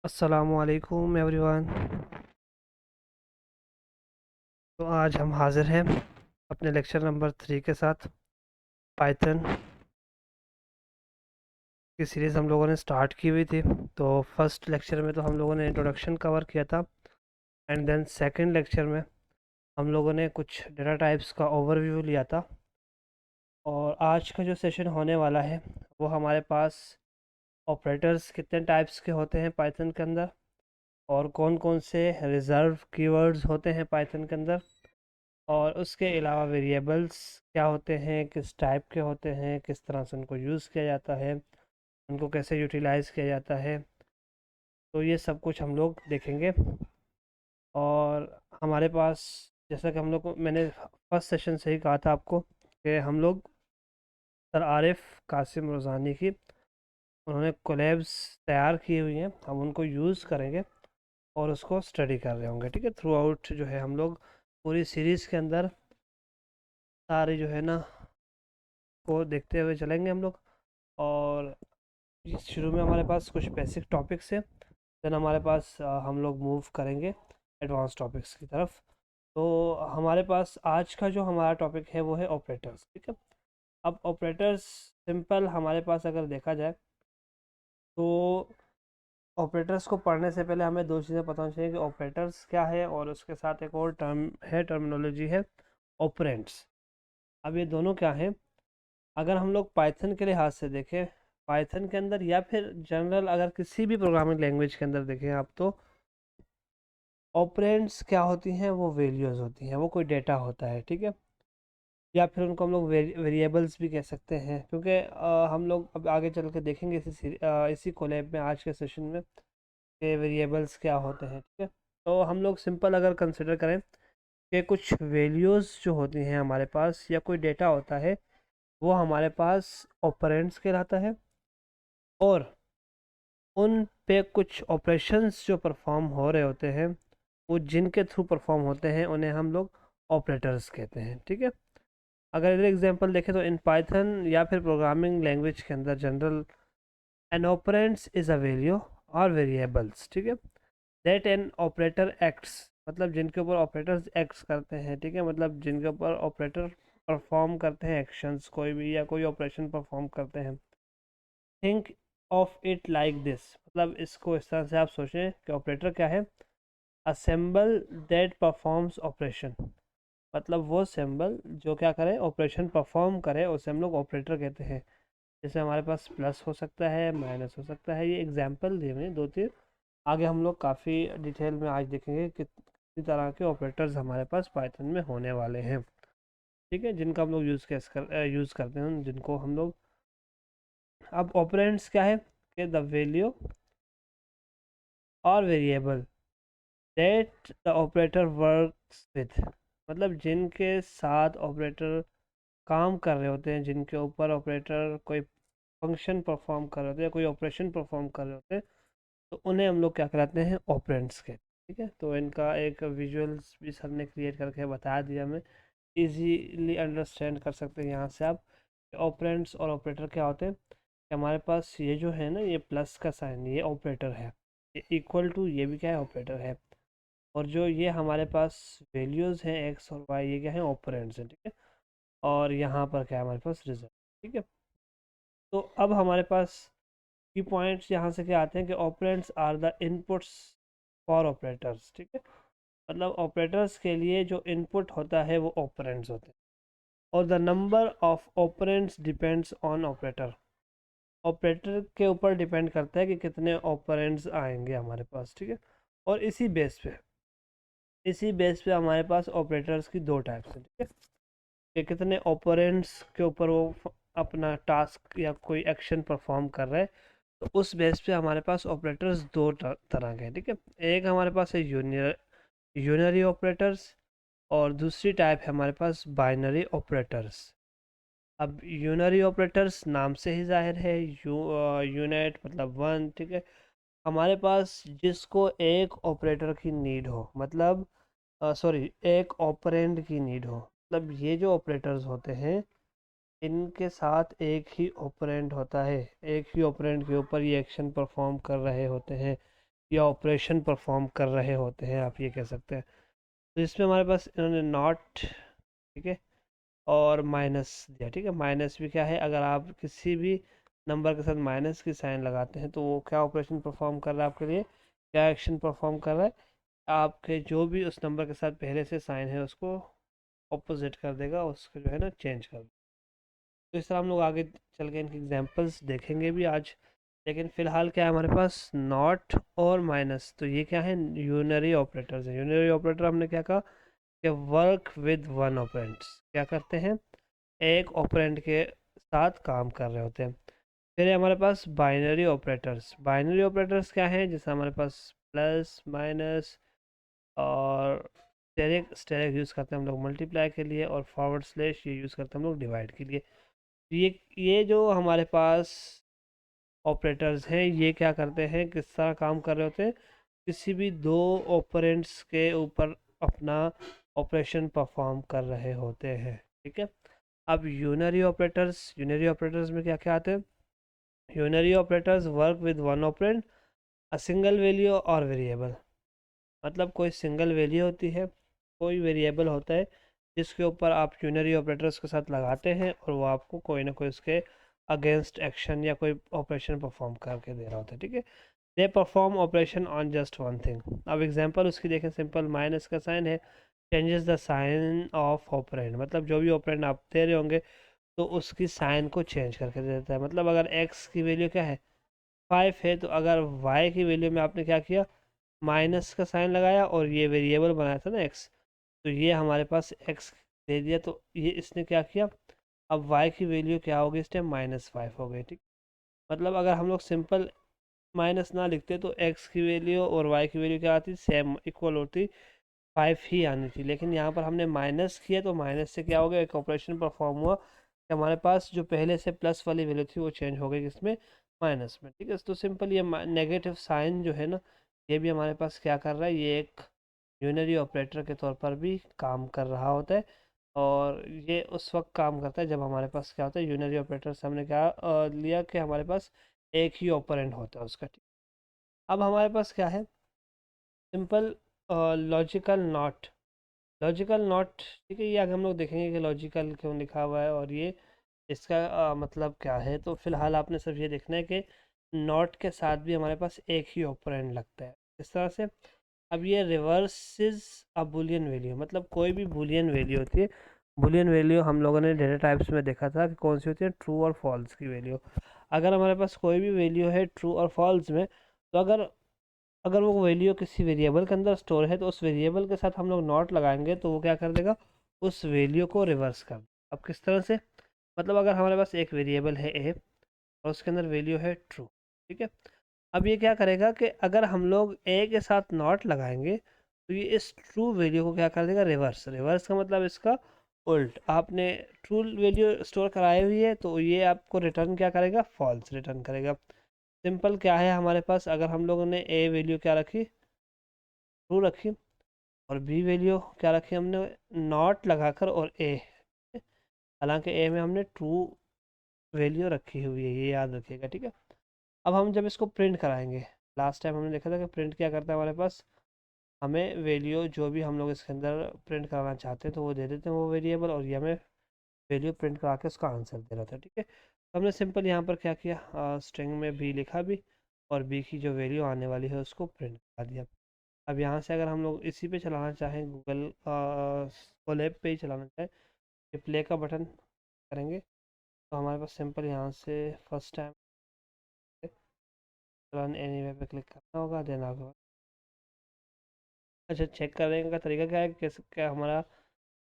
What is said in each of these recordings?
अस्सलामुअलैकुम एवरीवन। तो आज हम हाज़िर हैं अपने लेक्चर नंबर 3 के साथ। पाइथन की सीरीज़ हम लोगों ने स्टार्ट की हुई थी। तो फर्स्ट लेक्चर में तो हम लोगों ने इंट्रोडक्शन कवर किया था, एंड देन सेकंड लेक्चर में हम लोगों ने कुछ डेटा टाइप्स का ओवरव्यू लिया था। और आज का जो सेशन होने वाला है वो हमारे पास ऑपरेटर्स कितने टाइप्स के होते हैं पाइथन के अंदर, और कौन कौन से रिज़र्व कीवर्ड्स होते हैं पाइथन के अंदर, और उसके अलावा वेरिएबल्स क्या होते हैं, किस टाइप के होते हैं, किस तरह से उनको यूज़ किया जाता है, उनको कैसे यूटिलाइज़ किया जाता है। तो ये सब कुछ हम लोग देखेंगे। और हमारे पास, जैसा कि हम लोग को मैंने फर्स्ट सेशन से ही कहा था आपको, कि हम लोग सर आरिफ कासिम रोज़ानी की उन्होंने कोलैब्स तैयार की हुई हैं, हम उनको यूज़ करेंगे और उसको स्टडी कर रहे होंगे। ठीक है, थ्रू आउट जो है हम लोग पूरी सीरीज़ के अंदर सारी जो है ना को देखते हुए चलेंगे हम लोग। और शुरू में हमारे पास कुछ बेसिक टॉपिक्स हैं, देन हमारे पास हम लोग मूव करेंगे एडवांस टॉपिक्स की तरफ। तो हमारे पास आज का जो हमारा टॉपिक है वो है ऑपरेटर्स। ठीक है, अब ऑपरेटर्स सिंपल हमारे पास अगर देखा जाए तो ऑपरेटर्स को पढ़ने से पहले हमें दो चीज़ें पता होनी चाहिए कि ऑपरेटर्स क्या है, और उसके साथ एक और टर्मिनोलॉजी है ऑपरेंड्स। अब ये दोनों क्या हैं? अगर हम लोग पाइथन के लिहाज से देखें, पाइथन के अंदर या फिर जनरल अगर किसी भी प्रोग्रामिंग लैंग्वेज के अंदर देखें आप, तो ऑपरेंड्स क्या होती हैं? वो वैल्यूज़ होती हैं, वो कोई डेटा होता है। ठीक है, या फिर उनको हम लोग वेरिएबल्स भी कह सकते हैं, क्योंकि हम लोग अब आगे चल के देखेंगे इसी कोलैब में आज के सेशन में कि वेरिएबल्स क्या होते हैं। ठीक है, तो हम लोग सिंपल अगर कंसिडर करें कि कुछ वैल्यूज़ जो होती हैं हमारे पास, या कोई डेटा होता है, वो हमारे पास ऑपरेंड्स कहलाता है। और उन पे कुछ ऑपरेशंस जो परफॉर्म हो रहे होते हैं, वो जिनके थ्रू परफॉर्म होते हैं, उन्हें हम लोग ऑपरेटर्स कहते हैं। ठीक है, अगर इधर एग्जांपल देखें तो इन पाइथन या फिर प्रोग्रामिंग लैंग्वेज के अंदर general, an operands is a value और वेरिएबल्स। ठीक है, दैट एन ऑपरेटर एक्ट्स, मतलब जिनके ऊपर ऑपरेटर्स एक्ट्स करते हैं। ठीक है, मतलब जिनके ऊपर ऑपरेटर परफॉर्म करते हैं एक्शंस, कोई भी या कोई ऑपरेशन परफॉर्म करते हैं। Think of it like this, मतलब इसको इस तरह से आप सोचें कि ऑपरेटर क्या है? A symbol that performs operation, मतलब वो सिंबल जो क्या करे, ऑपरेशन परफॉर्म करे, उसे हम लोग ऑपरेटर कहते हैं। जैसे हमारे पास प्लस हो सकता है, माइनस हो सकता है। ये एग्जांपल दिए हुए हैं दो तीन, आगे हम लोग काफ़ी डिटेल में आज देखेंगे कि कितनी तरह के ऑपरेटर्स हमारे पास पाइथन में होने वाले हैं। ठीक है, जिनका हम लोग यूज़ करते हैं, जिनको हम लोग, अब ऑपरेंड्स क्या है कि द वैल्यू और variable that the operator works with, मतलब जिनके साथ ऑपरेटर काम कर रहे होते हैं, जिनके ऊपर ऑपरेटर कोई फंक्शन परफॉर्म कर रहे होते हैं, कोई ऑपरेशन परफॉर्म कर रहे होते हैं, तो उन्हें हम लोग क्या कराते हैं? ऑपरेंड्स के। ठीक है, तो इनका एक विजुअल्स भी सर ने क्रिएट करके बता दिया, हमें इजीली अंडरस्टैंड कर सकते हैं यहाँ से आप। ऑपरेंड्स और ऑपरेटर क्या होते हैं कि हमारे पास ये जो है ना, ये प्लस का साइन, ये ऑपरेटर है। ये इक्वल टू, ये भी क्या है? ऑपरेटर है। और जो ये हमारे पास वैल्यूज़ हैं एक्स और वाई, ये क्या है? ऑपरेंड्स हैं। ठीक है, और यहाँ पर क्या है? हमारे पास रिजल्ट। ठीक है, तो अब हमारे पास की पॉइंट्स यहाँ से क्या आते हैं कि operands are the inputs for operators. ठीक है, मतलब ऑपरेटर्स के लिए जो इनपुट होता है वो ऑपरेंड्स होते हैं, और the number of operands depends on operator, operator के ऊपर डिपेंड करता है कि कितने ऑपरेंड्स आएंगे हमारे पास। ठीक है, और इसी बेस पे हमारे पास ऑपरेटर्स की दो टाइप्स हैं। ठीक है, कि कितने ऑपरेंड्स के ऊपर वो अपना टास्क या कोई एक्शन परफॉर्म कर रहा है, तो उस बेस पे हमारे पास ऑपरेटर्स दो तरह के हैं। ठीक है, एक हमारे पास है यूनरी ऑपरेटर्स, और दूसरी टाइप है हमारे पास बाइनरी ऑपरेटर्स। अब यूनरी ऑपरेटर्स नाम से ही जाहिर है, यूनिट मतलब वन। ठीक है, हमारे पास जिसको एक ऑपरेटर की नीड हो, मतलब सॉरी, एक ऑपरेंड की नीड हो, मतलब ये जो ऑपरेटर्स होते हैं, इनके साथ एक ही ऑपरेंड होता है, एक ही ऑपरेंड के ऊपर ये एक्शन परफॉर्म कर रहे होते हैं। या ऑपरेशन परफॉर्म कर रहे होते हैं, आप ये कह सकते हैं। तो इसमें हमारे पास इन्होंने नॉट, ठीक है, और माइनस दिया, ठीक है। माइनस भी क्या है, अगर आप किसी भी नंबर के साथ माइनस की साइन लगाते हैं तो वो क्या ऑपरेशन परफॉर्म कर रहा है आपके लिए, क्या एक्शन परफॉर्म कर रहा है, आपके जो भी उस नंबर के साथ पहले से साइन है उसको ऑपोजिट कर देगा, उसको जो है ना चेंज कर देगा। तो इस तरह हम लोग आगे चल के इनके एग्जांपल्स देखेंगे भी आज। लेकिन फ़िलहाल क्या है हमारे पास, नॉट और माइनस, तो ये क्या है, यूनरी ऑपरेटर्स है। यूनरी ऑपरेटर हमने क्या कहा कि वर्क विद वन ऑपरेंट्स, क्या करते हैं, एक ऑपरेंट के साथ काम कर रहे होते हैं। फिर है हमारे पास बाइनरी ऑपरेटर्स। बाइनरी ऑपरेटर्स क्या हैं, जैसे हमारे पास प्लस, माइनस और स्टेरिक, स्टेरिक यूज़ करते हैं हम लोग मल्टीप्लाई के लिए, और फॉरवर्ड स्लैश ये यूज़ करते हैं हम लोग डिवाइड के लिए। ये जो हमारे पास ऑपरेटर्स हैं, ये क्या करते हैं, किस तरह काम कर रहे होते हैं, किसी भी दो ऑपरेंट्स के ऊपर अपना ऑपरेशन परफॉर्म कर रहे होते हैं, ठीक है। अब यूनरी ऑपरेटर्स में क्या क्या आते हैं, unary operators work with one operand, a single value और वेरिएबल। मतलब कोई सिंगल वैल्यू होती है, कोई वेरिएबल होता है जिसके ऊपर आप यूनरी ऑपरेटर्स के साथ लगाते हैं और वो आपको कोई ना कोई उसके अगेंस्ट एक्शन या कोई ऑपरेशन परफॉर्म करके दे रहा होता है, ठीक है। They perform operation on just one thing. अब एग्जांपल उसकी देखें, सिंपल माइनस का साइन है, changes the sign of operand, मतलब जो भी ऑपरेंड आप दे रहे होंगे तो उसकी साइन को चेंज करके दे देता है। मतलब अगर x की वैल्यू क्या है, 5 है, तो अगर y की वैल्यू में आपने क्या किया, माइनस का साइन लगाया और ये वेरिएबल बनाया था ना x, तो ये हमारे पास x दे दिया, तो ये इसने क्या किया, अब y की वैल्यू क्या होगी इस टाइम, -5 हो गई, ठीक। मतलब अगर हम लोग सिंपल माइनस ना लिखते तो x की वैल्यू और y की वैल्यू क्या आती, सेम इक्वल होती, 5 ही आनी थी। लेकिन यहाँ पर हमने माइनस किया तो माइनस से क्या हो गया, एक ऑपरेशन परफॉर्म हुआ कि हमारे पास जो पहले से प्लस वाली वैल्यू थी वो चेंज हो गई किसमें, माइनस में, ठीक है। तो सिंपल ये नेगेटिव साइन जो है ना, ये भी हमारे पास क्या कर रहा है, ये एक यूनरी ऑपरेटर के तौर पर भी काम कर रहा होता है। और ये उस वक्त काम करता है जब हमारे पास क्या होता है, यूनरी ऑपरेटर से हमने क्या लिया कि हमारे पास एक ही ऑपरेंड होता है उसका, ठीक। अब हमारे पास क्या है, simple logical not. Logical not, ठीक है, ये आगे हम लोग देखेंगे कि लॉजिकल क्यों लिखा हुआ है और ये इसका मतलब क्या है। तो फिलहाल आपने सिर्फ ये देखना है कि नॉट के साथ भी हमारे पास एक ही ऑपरेंड लगता है, इस तरह से। अब ये रिवर्सेस अ बुलियन वैल्यू, मतलब कोई भी बुलियन वैल्यू होती है। बुलियन वैल्यू हम लोगों ने डेटा टाइप्स में देखा था कि कौन सी होती है, ट्रू और फॉल्स की वैल्यू। अगर हमारे पास कोई भी वैल्यू है ट्रू और फॉल्स में, तो अगर अगर वो वैल्यू किसी वेरिएबल के अंदर स्टोर है तो उस वेरिएबल के साथ हम लोग नॉट लगाएंगे तो वो क्या कर देगा, उस वैल्यू को रिवर्स कर देगा। अब किस तरह से, मतलब अगर हमारे पास एक वेरिएबल है ए और उसके अंदर वैल्यू है ट्रू, ठीक है। अब ये क्या करेगा कि अगर हम लोग ए के साथ नॉट लगाएंगे तो ये इस ट्रू वैल्यू को क्या कर देगा, रिवर्स। रिवर्स का मतलब इसका उल्ट, आपने ट्रू वैल्यू स्टोर कराई हुई है तो ये आपको रिटर्न क्या करेगा, फॉल्स रिटर्न करेगा। सिंपल क्या है हमारे पास, अगर हम लोगों ने ए वैल्यू क्या रखी, ट्रू रखी, और बी वैल्यू क्या रखी हमने, नॉट लगाकर, और ए, हालांकि ए में हमने ट्रू वैल्यू रखी हुई है, ये याद रखिएगा, ठीक है। अब हम जब इसको प्रिंट कराएंगे, लास्ट टाइम हमने देखा था कि प्रिंट क्या करता है हमारे पास, हमें वैल्यू जो भी हम लोग इसके अंदर प्रिंट कराना चाहते हैं तो वो दे देते हैं वो वेरिएबल, और ये हमें वैल्यू प्रिंट करा के उसका आंसर दे रहा था, ठीक है। तो हमने सिंपल यहाँ पर क्या किया, स्ट्रिंग में बी लिखा भी, और बी की जो वैल्यू आने वाली है उसको प्रिंट करा दिया। अब यहाँ से अगर हम लोग इसी पे चलाना चाहें, गूगल कोलैब पे ही चलाना चाहें, ये प्ले का बटन करेंगे तो हमारे पास सिंपल यहाँ से फर्स्ट टाइम रन एनीवे पे क्लिक करना होगा, देन आपके, अच्छा, चेक करने का तरीका क्या है, कैसे क्या हमारा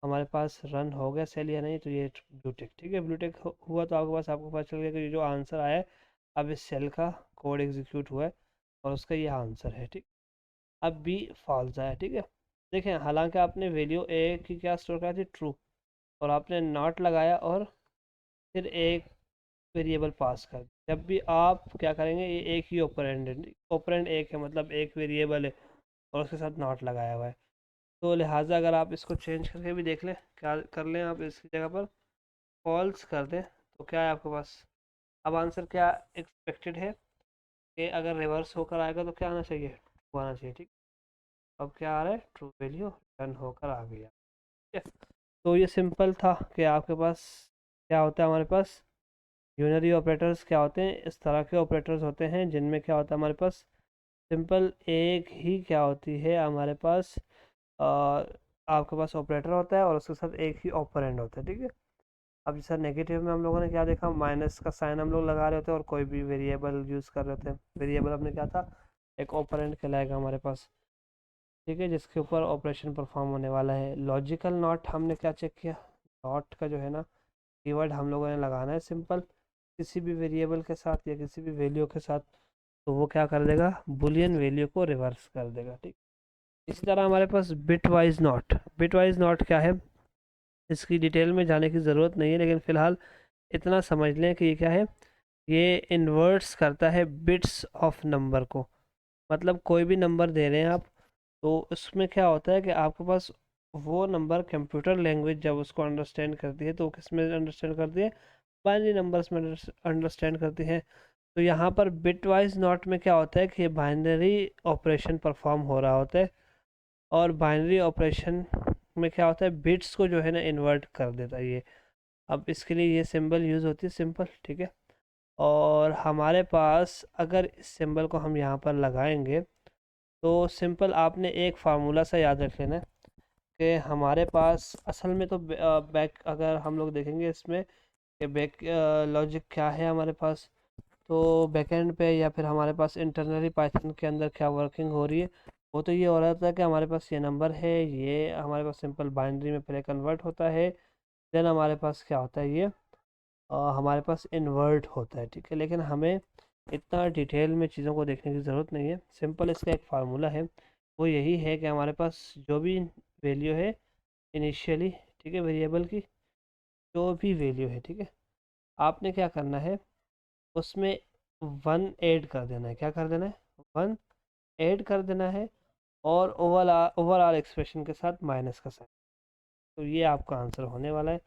हमारे पास रन हो गया सेल या नहीं, तो ये ब्लू टिक, ठीक है, ब्लू टिक हुआ तो आपके पास, आपको पता चल गया कि ये जो आंसर आया है, अब इस सेल का कोड एग्जीक्यूट हुआ है और उसका ये आंसर है, ठीक। अब बी फॉल्स आया, ठीक है। देखें, हालांकि आपने वैल्यू ए की क्या स्टोर करा थी, ट्रू, और आपने नॉट लगाया और फिर एक वेरिएबल पास कर दिया। जब भी आप क्या करेंगे, ये एक ही ओपरेंड है, ओपरेंड एक है, मतलब एक वेरिएबल है और उसके साथ नॉट लगाया हुआ है। तो लिहाजा अगर आप इसको चेंज करके भी देख लें, क्या कर लें, आप इसकी जगह पर फॉल्स कर दें, तो क्या है आपके पास, अब आंसर क्या एक्सपेक्टेड है कि अगर रिवर्स होकर आएगा तो क्या आना चाहिए, आना चाहिए। ठीक, अब क्या आ रहा है, ट्रू वैल्यू रिटर्न होकर आ गया। ठीक है, तो ये सिंपल था कि आपके पास क्या होता है, हमारे पास यूनरी ऑपरेटर्स क्या होते हैं, इस तरह के ऑपरेटर्स होते हैं जिनमें क्या होता है हमारे पास सिंपल एक ही क्या होती है हमारे पास आपके पास ऑपरेटर होता है और उसके साथ एक ही ऑपरेंड होता है। ठीक है, अब जैसा नेगेटिव में हम लोगों ने क्या देखा, माइनस का साइन हम लोग लगा रहे होते हैं और कोई भी वेरिएबल यूज़ कर रहे होते हैं। वेरिएबल अपने क्या था, एक ऑपरेंड कहलाएगा हमारे पास। ठीक है, जिसके ऊपर ऑपरेशन परफॉर्म होने वाला है। लॉजिकल नॉट हमने क्या चेक किया, नॉट का जो है ना कीवर्ड हम लोगों ने लगाना है सिंपल किसी भी वेरिएबल के साथ या किसी भी वैल्यू के साथ, तो वो क्या कर देगा, बुलियन वैल्यू को रिवर्स कर देगा। ठीक, इसी तरह हमारे पास bitwise not. Bitwise not क्या है, इसकी डिटेल में जाने की ज़रूरत नहीं है, लेकिन फ़िलहाल इतना समझ लें कि ये क्या है, ये इन्वर्ट्स करता है बिट्स ऑफ नंबर को। मतलब कोई भी नंबर दे रहे हैं आप, तो उसमें क्या होता है कि आपके पास वो नंबर कंप्यूटर लैंग्वेज जब उसको अंडरस्टैंड करती है तो वो किस में अंडरस्टैंड करती है, बाइनरी नंबर्स में अंडरस्टैंड करती है। तो यहाँ पर बिट वाइज नॉट में क्या होता है कि बाइनरी ऑपरेशन परफॉर्म हो रहा होता है, और बाइनरी ऑपरेशन में क्या होता है, बिट्स को जो है ना इन्वर्ट कर देता है ये। अब इसके लिए ये सिंबल यूज़ होती है सिंपल। ठीक है, और हमारे पास अगर इस सिंबल को हम यहाँ पर लगाएंगे तो सिंपल आपने एक फार्मूला सा याद रख लेना है कि हमारे पास असल में तो बैक अगर हम लोग देखेंगे इसमें कि बैक लॉजिक क्या है हमारे पास, तो बैकएंड पे या फिर हमारे पास इंटरनली पाइथन के अंदर क्या वर्किंग हो रही है, वो तो ये हो रहा था कि हमारे पास ये नंबर है, ये हमारे पास सिंपल बाइनरी में पहले कन्वर्ट होता है, देन हमारे पास क्या होता है ये हमारे पास इन्वर्ट होता है। ठीक है, लेकिन हमें इतना डिटेल में चीज़ों को देखने की ज़रूरत नहीं है। सिंपल इसका एक फार्मूला है, वो यही है कि हमारे पास जो भी वैल्यू है इनिशियली, ठीक है, वेरिएबल की जो भी वैल्यू है, ठीक है, आपने क्या करना है, उसमें वन ऐड कर देना है। क्या कर देना है, वन ऐड कर देना है, और ओवरऑल एक्सप्रेशन के साथ माइनस का साइन। तो ये आपका आंसर होने वाला है।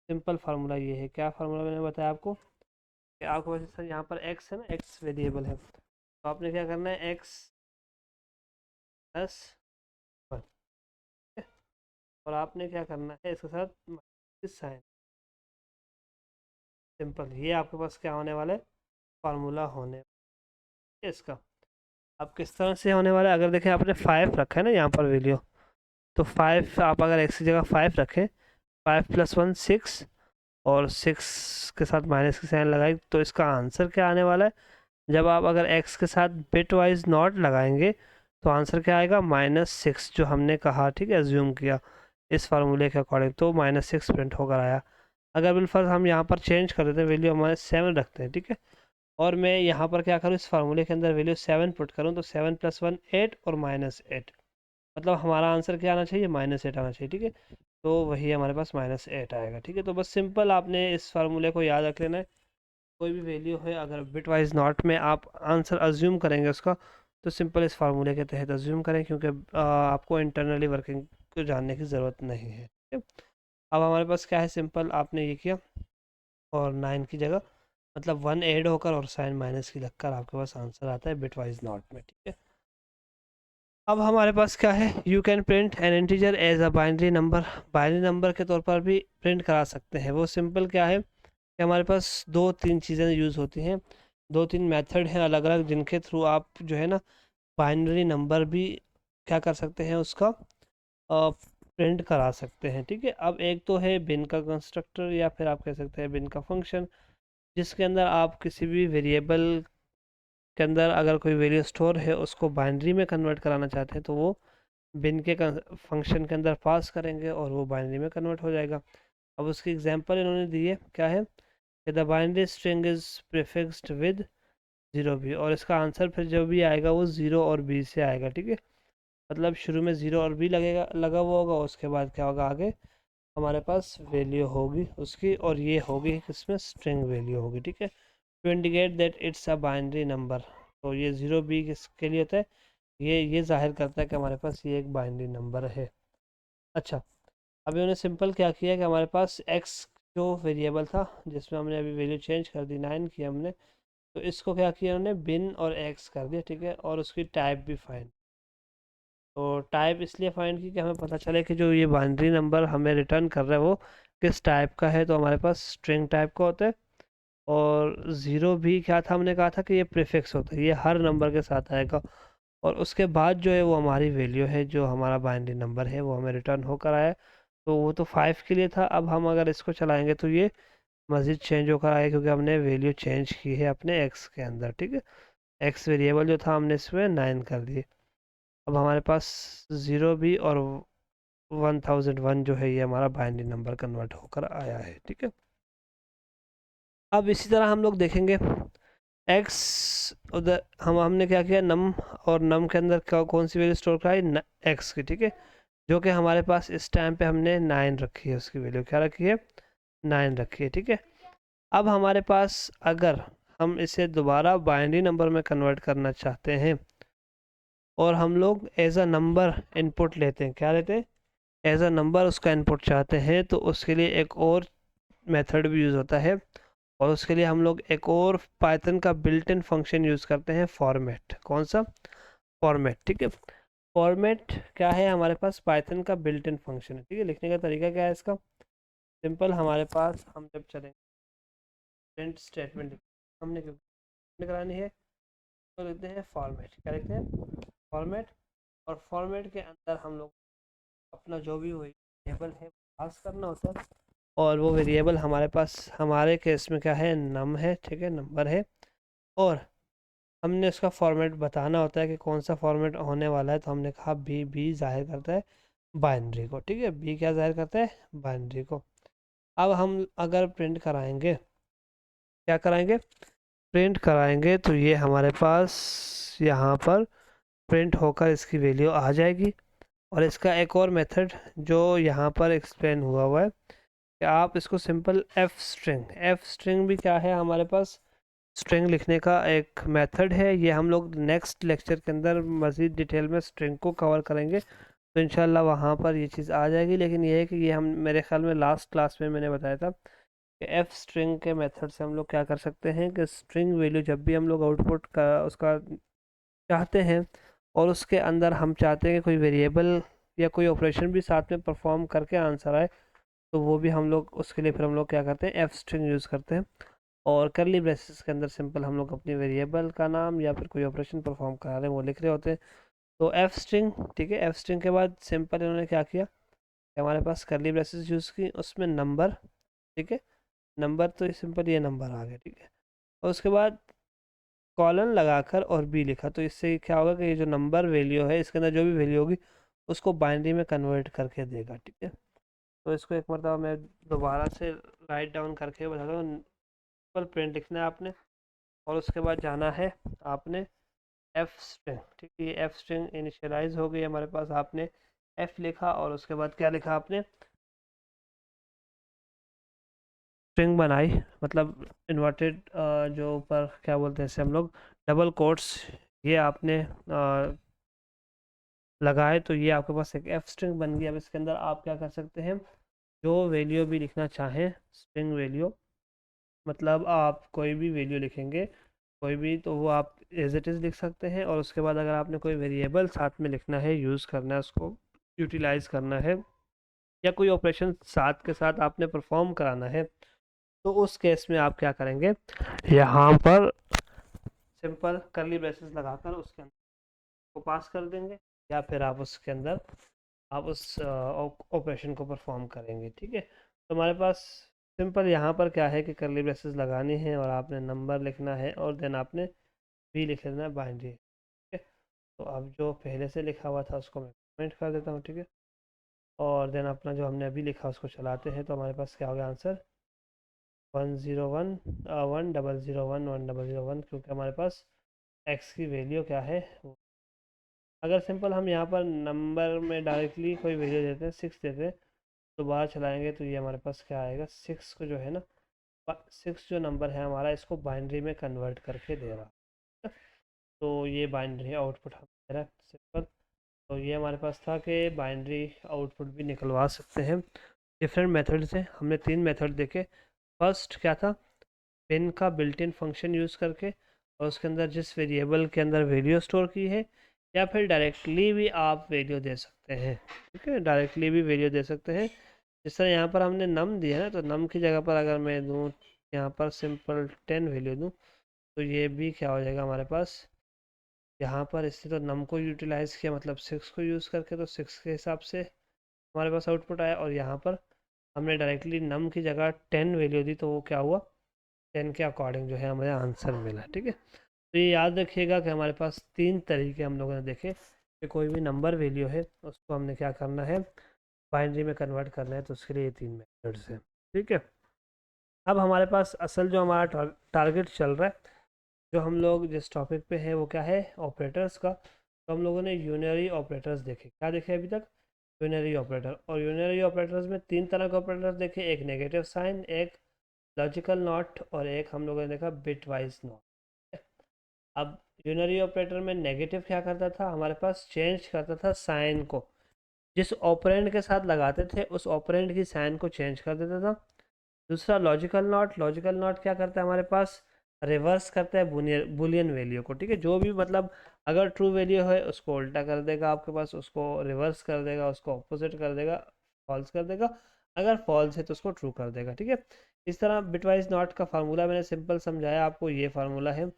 सिंपल फार्मूला ये है। क्या फार्मूला मैंने बताया आपको कि आपको वैसे सर यहाँ पर एक्स है ना, एक्स वेरिएबल है, तो आपने क्या करना है, एक्स प्लस वन, और आपने क्या करना है इसके साथ साइन। सिंपल, ये आपके पास क्या होने वाला है, फार्मूला होने इसका। अब किस तरह से होने वाला है, अगर देखें आपने 5 रखा है ना यहाँ पर वैल्यू, तो 5 आप अगर एक्स की जगह 5 रखें, 5 + 1 6, और 6 के साथ माइनस की साइन लगाई, तो इसका आंसर क्या आने वाला है, जब आप अगर एक्स के साथ बिट वाइज नॉट लगाएंगे तो आंसर क्या आएगा, -6 जो हमने कहा, ठीक है, एज्यूम किया इस फार्मूले के अकॉर्डिंग, तो -6 प्रिंट होकर आया। अगर बिलफर्ज हम यहाँ पर चेंज कर देते हैं, वैल्यू हमारे 7 रखते हैं, ठीक है, और मैं यहाँ पर क्या करूँ, इस फार्मूले के अंदर वैल्यू 7 पुट करूँ, तो 7 + 1 8 और -8, मतलब हमारा आंसर क्या आना चाहिए, -8 आना चाहिए। ठीक है, तो वही हमारे पास -8 आएगा। ठीक है, तो बस सिंपल आपने इस फार्मूले को याद रख लेना है। कोई भी वैल्यू है अगर बिट वाइज नॉट में आप आंसर अज्यूम करेंगे उसका, तो सिंपल इस फार्मूले के तहत अज्यूम करें, क्योंकि आपको इंटरनली वर्किंग को जानने की ज़रूरत नहीं है। ठीक है, अब हमारे पास क्या है, सिंपल आपने ये किया, और 9 की जगह मतलब 1 ऐड होकर और साइन माइनस की लगकर आपके पास आंसर आता है बिट वाइज नॉट में। ठीक है, अब हमारे पास क्या है, you can print an integer as a binary number. Binary number के तौर पर भी प्रिंट करा सकते हैं। वो सिंपल क्या है कि हमारे पास 2-3 चीज़ें यूज़ होती हैं, 2-3 मेथड हैं अलग अलग, जिनके थ्रू आप जो है ना बाइनरी नंबर भी क्या कर सकते हैं, उसका प्रिंट करा सकते हैं। ठीक है, अब एक तो है बिन का कंस्ट्रक्टर, या फिर आप कह सकते हैं बिन का फंक्शन, जिसके अंदर आप किसी भी वेरिएबल के अंदर अगर कोई वैल्यू स्टोर है उसको बाइनरी में कन्वर्ट कराना चाहते हैं, तो वो बिन के फंक्शन के अंदर पास करेंगे और वो बाइनरी में कन्वर्ट हो जाएगा। अब उसकी एग्जांपल इन्होंने दी है, क्या है कि the binary string is prefixed with 0 b, और इसका आंसर फिर जो भी आएगा वो 0 और b से आएगा। ठीक है, मतलब शुरू में 0 और b लगेगा, लगा हुआ होगा, उसके बाद क्या होगा, आगे हमारे पास वैल्यू होगी उसकी, और ये होगी किसमें, स्ट्रिंग वैल्यू होगी। ठीक है, to indicate that it's a binary number, तो ये 0 b किसके लिए होता है, ये जाहिर करता है कि हमारे पास ये एक बाइनरी नंबर है। अच्छा, अभी उन्होंने सिंपल क्या किया कि हमारे पास x जो वेरिएबल था, जिसमें हमने अभी वैल्यू चेंज कर दी, 9 किया हमने, तो इसको क्या किया उन्होंने, बिन और x कर दिया। ठीक है, और उसकी टाइप भी फाइन, तो टाइप इसलिए फाइंड की कि हमें पता चले कि जो ये बाइनरी नंबर हमें रिटर्न कर रहा है वो किस टाइप का है। तो हमारे पास स्ट्रिंग टाइप का होता है। और ज़ीरो भी क्या था, हमने कहा था कि ये प्रीफिक्स होता है, ये हर नंबर के साथ आएगा। और उसके बाद जो है वो हमारी वैल्यू है, जो हमारा बाइनरी नंबर है वो हमें रिटर्न होकर आया। तो वो तो 5 के लिए था। अब हम अगर इसको चलाएंगे तो ये मज़ीद चेंज होकर आएगा, क्योंकि हमने वैल्यू चेंज की है अपने एक्स के अंदर। ठीक है, एक्स वेरिएबल जो था हमने इसमें 9 कर दिए। अब हमारे पास ज़ीरो भी और 1001 जो है ये हमारा बाइनरी नंबर कन्वर्ट होकर आया है। ठीक है, अब इसी तरह हम लोग देखेंगे एक्स। उधर हमने क्या किया, नम और नम के अंदर कौन सी वैल्यू स्टोर कराई, एक्स की। ठीक है, जो कि हमारे पास इस टाइम पे हमने 9 रखी है, उसकी वैल्यू क्या रखी है, 9 रखी है। ठीक है, अब हमारे पास अगर हम इसे दोबारा बाइनरी नंबर में कन्वर्ट करना चाहते हैं और हम लोग एज अ नंबर इनपुट लेते हैं, क्या लेते हैं, एज अ नंबर उसका इनपुट चाहते हैं, तो उसके लिए एक और मेथड भी यूज़ होता है। और उसके लिए हम लोग एक और पाइथन का बिल्ट इन फंक्शन यूज़ करते हैं, फॉर्मेट। कौन सा, फॉर्मेट। ठीक है, फॉर्मेट क्या है, हमारे पास पाइथन का बिल्ट इन फंक्शन है। ठीक है, लिखने का तरीका क्या है इसका, सिंपल। हमारे पास हम जब चलेंगे प्रिंट स्टेटमेंट, हमने क्यों करानी है, तो लिखते हैं फॉर्मेट। क्या लिखते हैं, फॉर्मेट। और फॉर्मेट के अंदर हम लोग अपना जो भी वेरिएबल है पास करना होता है। और वो वेरिएबल हमारे पास, हमारे केस में क्या है, नम है। ठीक है, नंबर है। और हमने उसका फॉर्मेट बताना होता है कि कौन सा फॉर्मेट होने वाला है। तो हमने कहा बी जाहिर करता है बाइनरी को। ठीक है, बी क्या जाहिर करता है, बाइनरी को। अब हम अगर प्रिंट कराएंगे, क्या कराएंगे, प्रिंट कराएंगे, तो ये हमारे पास यहाँ पर प्रिंट होकर इसकी वैल्यू आ जाएगी। और इसका एक और मेथड जो यहाँ पर एक्सप्लेन हुआ है कि आप इसको सिंपल एफ स्ट्रिंग भी क्या है, हमारे पास स्ट्रिंग लिखने का एक मेथड है। ये हम लोग नेक्स्ट लेक्चर के अंदर मज़ीद डिटेल में स्ट्रिंग को कवर करेंगे, तो इंशाल्लाह वहाँ पर ये चीज़ आ जाएगी। लेकिन ये है कि ये हम, मेरे ख्याल में लास्ट क्लास में मैंने बताया था कि एफ स्ट्रिंग के मेथड से हम लोग क्या कर सकते हैं कि स्ट्रिंग वैल्यू जब भी हम लोग आउटपुट का उसका चाहते हैं और उसके अंदर हम चाहते हैं कि कोई वेरिएबल या कोई ऑपरेशन भी साथ में परफॉर्म करके आंसर आए, तो वो भी हम लोग उसके लिए फिर हम लोग क्या करते हैं, एफ स्ट्रिंग यूज़ करते हैं। और करली ब्रेसेस के अंदर सिंपल हम लोग अपने वेरिएबल का नाम या फिर कोई ऑपरेशन परफॉर्म करा रहे हैं वो लिख रहे होते हैं। तो एफ स्ट्रिंग, ठीक है, एफ स्ट्रिंग के बाद सिंपल इन्होंने क्या किया कि हमारे पास करली ब्रेसेस यूज़ की, उसमें नंबर। ठीक है, नंबर, तो सिंपल ये नंबर आ गया। ठीक है, और उसके बाद कॉलन लगाकर और बी लिखा। तो इससे क्या होगा कि ये जो नंबर वैल्यू है इसके अंदर जो भी वैल्यू होगी उसको बाइनरी में कन्वर्ट करके देगा। ठीक है, तो इसको एक मरतबा मैं दोबारा से राइट डाउन करके बताता हूँ। सिंपल प्रिंट लिखना है आपने, और उसके बाद जाना है आपने एफ स्ट्रिंग। ठीक है, ये एफ स्ट्रिंग इनिशियलाइज हो गई हमारे पास। आपने एफ लिखा और उसके बाद क्या लिखा आपने, स्ट्रिंग बनाई, मतलब इन्वर्टेड, जो ऊपर क्या बोलते हैं इसे हम लोग, डबल कोट्स, ये आपने लगाए। तो ये आपके पास एक एफ स्ट्रिंग बन गई। अब इसके अंदर आप क्या कर सकते हैं, जो वैल्यू भी लिखना चाहें, स्ट्रिंग वैल्यू, मतलब आप कोई भी वैल्यू लिखेंगे, कोई भी, तो वो आप एज इट इज़ लिख सकते हैं। और उसके बाद अगर आपने कोई वेरिएबल साथ में लिखना है, यूज़ करना है, उसको यूटिलाइज करना है, या कोई ऑपरेशन साथ के साथ आपने परफॉर्म कराना है, तो उस केस में आप क्या करेंगे, यहाँ पर सिंपल करली ब्रेसेस लगाकर उसके अंदर को पास कर देंगे, या फिर आप उसके अंदर आप उस ऑपरेशन को परफॉर्म करेंगे। ठीक है, तो हमारे पास सिंपल यहाँ पर क्या है कि करली ब्रेसेस लगानी है और आपने नंबर लिखना है और देन आपने भी लिख लेना है बाइनरी। ठीक है, तो अब जो पहले से लिखा हुआ था उसको मैं कमेंट कर देता हूँ। ठीक है, और देन अपना जो हमने अभी लिखा उसको चलाते हैं, तो हमारे पास क्या हो गया आंसर, 101 1001 1001, क्योंकि हमारे पास एक्स की वैल्यू क्या है। अगर सिंपल हम यहाँ पर नंबर में डायरेक्टली कोई वैल्यू देते हैं, 6 देते हैं, दोबारा चलाएंगे तो ये हमारे पास क्या आएगा, 6 को जो है ना, 6 जो नंबर है हमारा, इसको बाइनरी में कन्वर्ट करके दे रहा है। तो ये बाइनरी आउटपुट हम दे रहा है सिंपल। तो ये हमारे पास था कि बाइनरी आउटपुट भी निकलवा सकते हैं डिफरेंट मेथड से। हमने 3 मेथड देखे। फर्स्ट क्या था, पिन का बिल्ट इन फंक्शन यूज़ करके, और उसके अंदर जिस वेरिएबल के अंदर वैल्यू स्टोर की है, या फिर डायरेक्टली भी आप वैल्यू दे सकते हैं। ठीक है, डायरेक्टली भी वैल्यू दे सकते हैं। जिस तरह यहाँ पर हमने नम दिया है, तो नम की जगह पर अगर मैं दूँ यहाँ पर सिंपल 10 वैल्यू दूँ, तो ये भी क्या हो जाएगा हमारे पास, यहाँ पर इससे तो नम को यूटिलाइज़ किया मतलब 6 को यूज़ करके, तो 6 के हिसाब से हमारे पास आउटपुट आया। और यहाँ पर हमने डायरेक्टली नम की जगह 10 वैल्यू दी, तो वो क्या हुआ, 10 के अकॉर्डिंग जो है हमें आंसर मिला। ठीक है, तो ये याद रखिएगा कि हमारे पास 3 तरीके हम लोगों ने देखे कि कोई भी नंबर वैल्यू है उसको हमने क्या करना है, बाइनरी में कन्वर्ट करना है, तो उसके लिए ये 3 मेथड्स हैं। ठीक है, अब हमारे पास असल जो हमारा टारगेट चल रहा है, जो हम लोग जिस टॉपिक पे हैं वो क्या है, ऑपरेटर्स का। तो हम लोगों ने यूनरी ऑपरेटर्स देखे, क्या देखे अभी तक, यूनरी ऑपरेटर। और यूनरी ऑपरेटर्स में 3 तरह के ऑपरेटर्स देखे, एक नेगेटिव साइन, एक लॉजिकल नॉट, और एक हम लोगों ने देखा बिट वाइज नॉट। अब यूनरी ऑपरेटर में नेगेटिव क्या करता था, हमारे पास चेंज करता था साइन को, जिस ऑपरेंड के साथ लगाते थे उस ऑपरेंड की साइन को चेंज कर देता था। दूसरा लॉजिकल नॉट, लॉजिकल नॉट क्या करता है हमारे पास, रिवर्स करता है बुलियन वैल्यू को। ठीक है, जो भी मतलब अगर ट्रू वैल्यू है उसको उल्टा कर देगा आपके पास, उसको रिवर्स कर देगा, उसको ऑपोजिट कर देगा, फॉल्स कर देगा। अगर फॉल्स है तो उसको ट्रू कर देगा। ठीक है, इस तरह बिटवाइज नॉट का फार्मूला मैंने सिंपल समझाया आपको, ये फार्मूला है।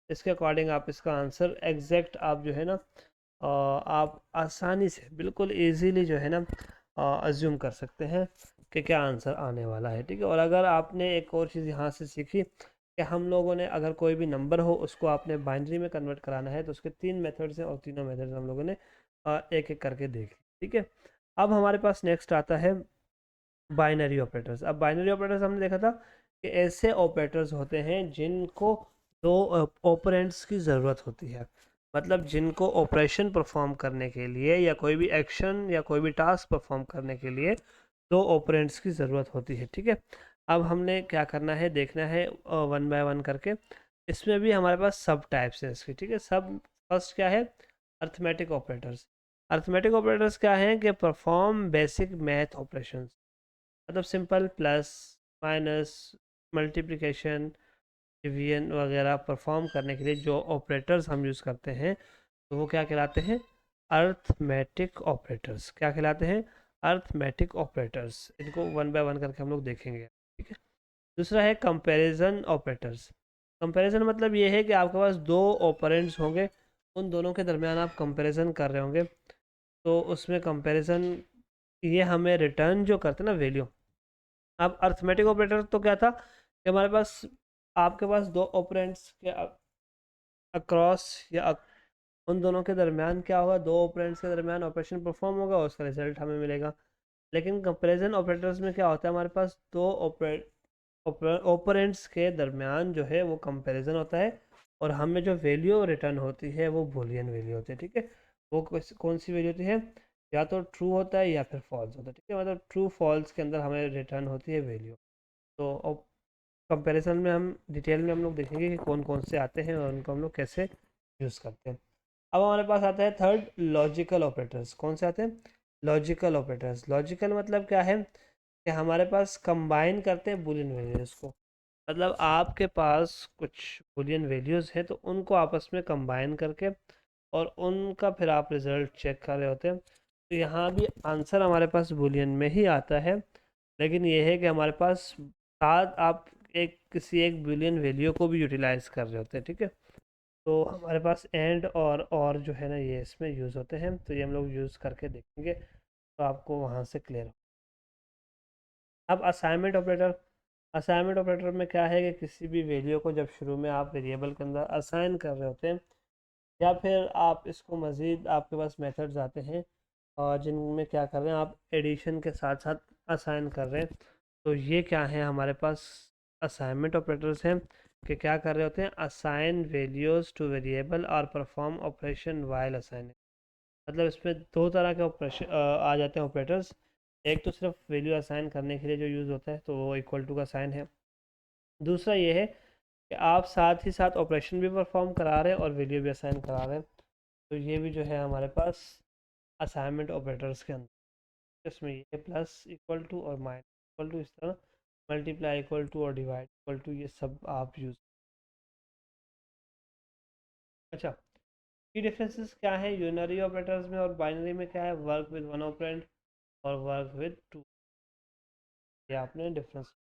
इसके अकॉर्डिंग आप इसका आंसर एग्जैक्ट आप जो है ना आप आसानी से बिल्कुल इजीली जो है ना अज्यूम कर सकते हैं कि क्या आंसर आने वाला है। ठीक है, और अगर आपने एक और चीज़ यहाँ से सीखी कि हम लोगों ने अगर कोई भी नंबर हो उसको आपने बाइनरी में कन्वर्ट कराना है, तो उसके 3 मेथड्स हैं और तीनों मेथड्स हम लोगों ने एक एक करके देख ली। ठीक है, अब हमारे पास नेक्स्ट आता है बाइनरी ऑपरेटर्स। अब बाइनरी ऑपरेटर्स हमने देखा था कि ऐसे ऑपरेटर्स होते हैं जिनको दो ऑपरेंड्स की ज़रूरत होती है, मतलब जिनको ऑपरेशन परफॉर्म करने के लिए या कोई भी एक्शन या कोई भी टास्क परफॉर्म करने के लिए दो ऑपरेंड्स की ज़रूरत होती है। ठीक है, अब हमने क्या करना है, देखना है वन बाय वन करके। इसमें भी हमारे पास सब टाइप्स हैं इसकी। ठीक है, सब फर्स्ट क्या है, अर्थमेटिक ऑपरेटर्स। अर्थमेटिक ऑपरेटर्स क्या हैं कि परफॉर्म बेसिक मैथ ऑपरेशंस, मतलब simple plus minus multiplication division वगैरह परफॉर्म करने के लिए जो ऑपरेटर्स हम यूज़ करते हैं, तो वो क्या कहलाते हैं, अर्थमेटिक ऑपरेटर्स। क्या कहलाते हैं, अर्थमेटिक ऑपरेटर्स। इनको वन बाय वन करके हम लोग देखेंगे। ठीक है, दूसरा है कंपैरिजन ऑपरेटर्स। कंपैरिजन मतलब ये है कि आपके पास दो ऑपरेंड्स होंगे, उन दोनों के दरमियान आप कंपैरिजन कर रहे होंगे, तो उसमें कंपैरिजन ये हमें रिटर्न जो करते हैं ना वैल्यू। अब अर्थमेटिक ऑपरेटर तो क्या था कि हमारे पास आपके पास दो ऑपरेंड्स के अक्रॉस या उन दोनों के दरमियान क्या होगा, दो ऑपरेंड्स के दरमियान ऑपरेशन परफॉर्म होगा, उसका रिजल्ट हमें मिलेगा। लेकिन कंपैरिजन ऑपरेटर्स में क्या होता है, हमारे पास दो ऑपरेंड्स के दरमियान जो है वो कंपैरिजन होता है, और हमें जो वैल्यू रिटर्न होती है वो बूलियन वैल्यू होती है। ठीक है, वो कौन सी वैल्यू होती है, या तो ट्रू होता है या फिर फॉल्स होता है। ठीक है, मतलब ट्रू फॉल्स के अंदर हमें रिटर्न होती है वैल्यू। तो कंपैरिजन में हम डिटेल में हम लोग देखेंगे कि कौन कौन से आते हैं और उनको हम लोग कैसे यूज़ करते हैं। अब हमारे पास आता है थर्ड, लॉजिकल ऑपरेटर्स। कौन से आते हैं, लॉजिकल ऑपरेटर्स। लॉजिकल मतलब क्या है कि हमारे पास कंबाइन करते हैं बुलियन वैल्यूज़ को, मतलब आपके पास कुछ बुलियन वैल्यूज़ हैं तो उनको आपस में कंबाइन करके और उनका फिर आप रिज़ल्ट चेक कर रहे होते हैं। तो यहाँ भी आंसर हमारे पास बुलियन में ही आता है, लेकिन ये है कि हमारे पास साथ आप एक किसी एक बुलियन वैल्यू को भी यूटिलाइज कर रहे होते हैं। ठीक है, तो हमारे पास एंड और जो है ना ये इसमें यूज़ होते हैं, तो ये हम लोग यूज़ करके देखेंगे, तो आपको वहाँ से क्लियर हो। अब असाइनमेंट ऑपरेटर। असाइनमेंट ऑपरेटर में क्या है कि किसी भी वैल्यू को जब शुरू में आप वेरिएबल के अंदर असाइन कर रहे होते हैं, या फिर आप इसको मज़ीद आपके पास मेथड्स आते हैं और जिनमें क्या कर रहे हैं, आप एडिशन के साथ साथ असाइन कर रहे हैं, तो ये क्या है हमारे पास असाइनमेंट ऑपरेटर्स हैं कि क्या कर रहे होते हैं, असाइन वैल्यूज़ टू वेरिएबल और परफॉर्म ऑपरेशन वाइल असाइनिंग। मतलब इसमें दो तरह के ऑपरेशन आ जाते हैं ऑपरेटर्स। एक तो सिर्फ वैल्यू असाइन करने के लिए जो यूज़ होता है, तो वो इक्वल टू का साइन है। दूसरा ये है कि आप साथ ही साथ ऑपरेशन भी परफॉर्म करा रहे हैं और वैल्यू भी असाइन करा रहे हैं, तो ये भी जो है हमारे पास असाइनमेंट ऑपरेटर्स के अंदर। इसमें ये प्लस इक्वल टू और माइनस इक्वल टू, इस तरह मल्टीप्लाई इक्वल टू और डिवाइड इक्वल टू, ये सब आप यूज़। अच्छा, की डिफरेंसेस क्या है यूनरी ऑपरेटर्स में और बाइनरी में? क्या है? वर्क विद वन ऑपरेंड और वर्क विद टू। ये आपने डिफरेंस।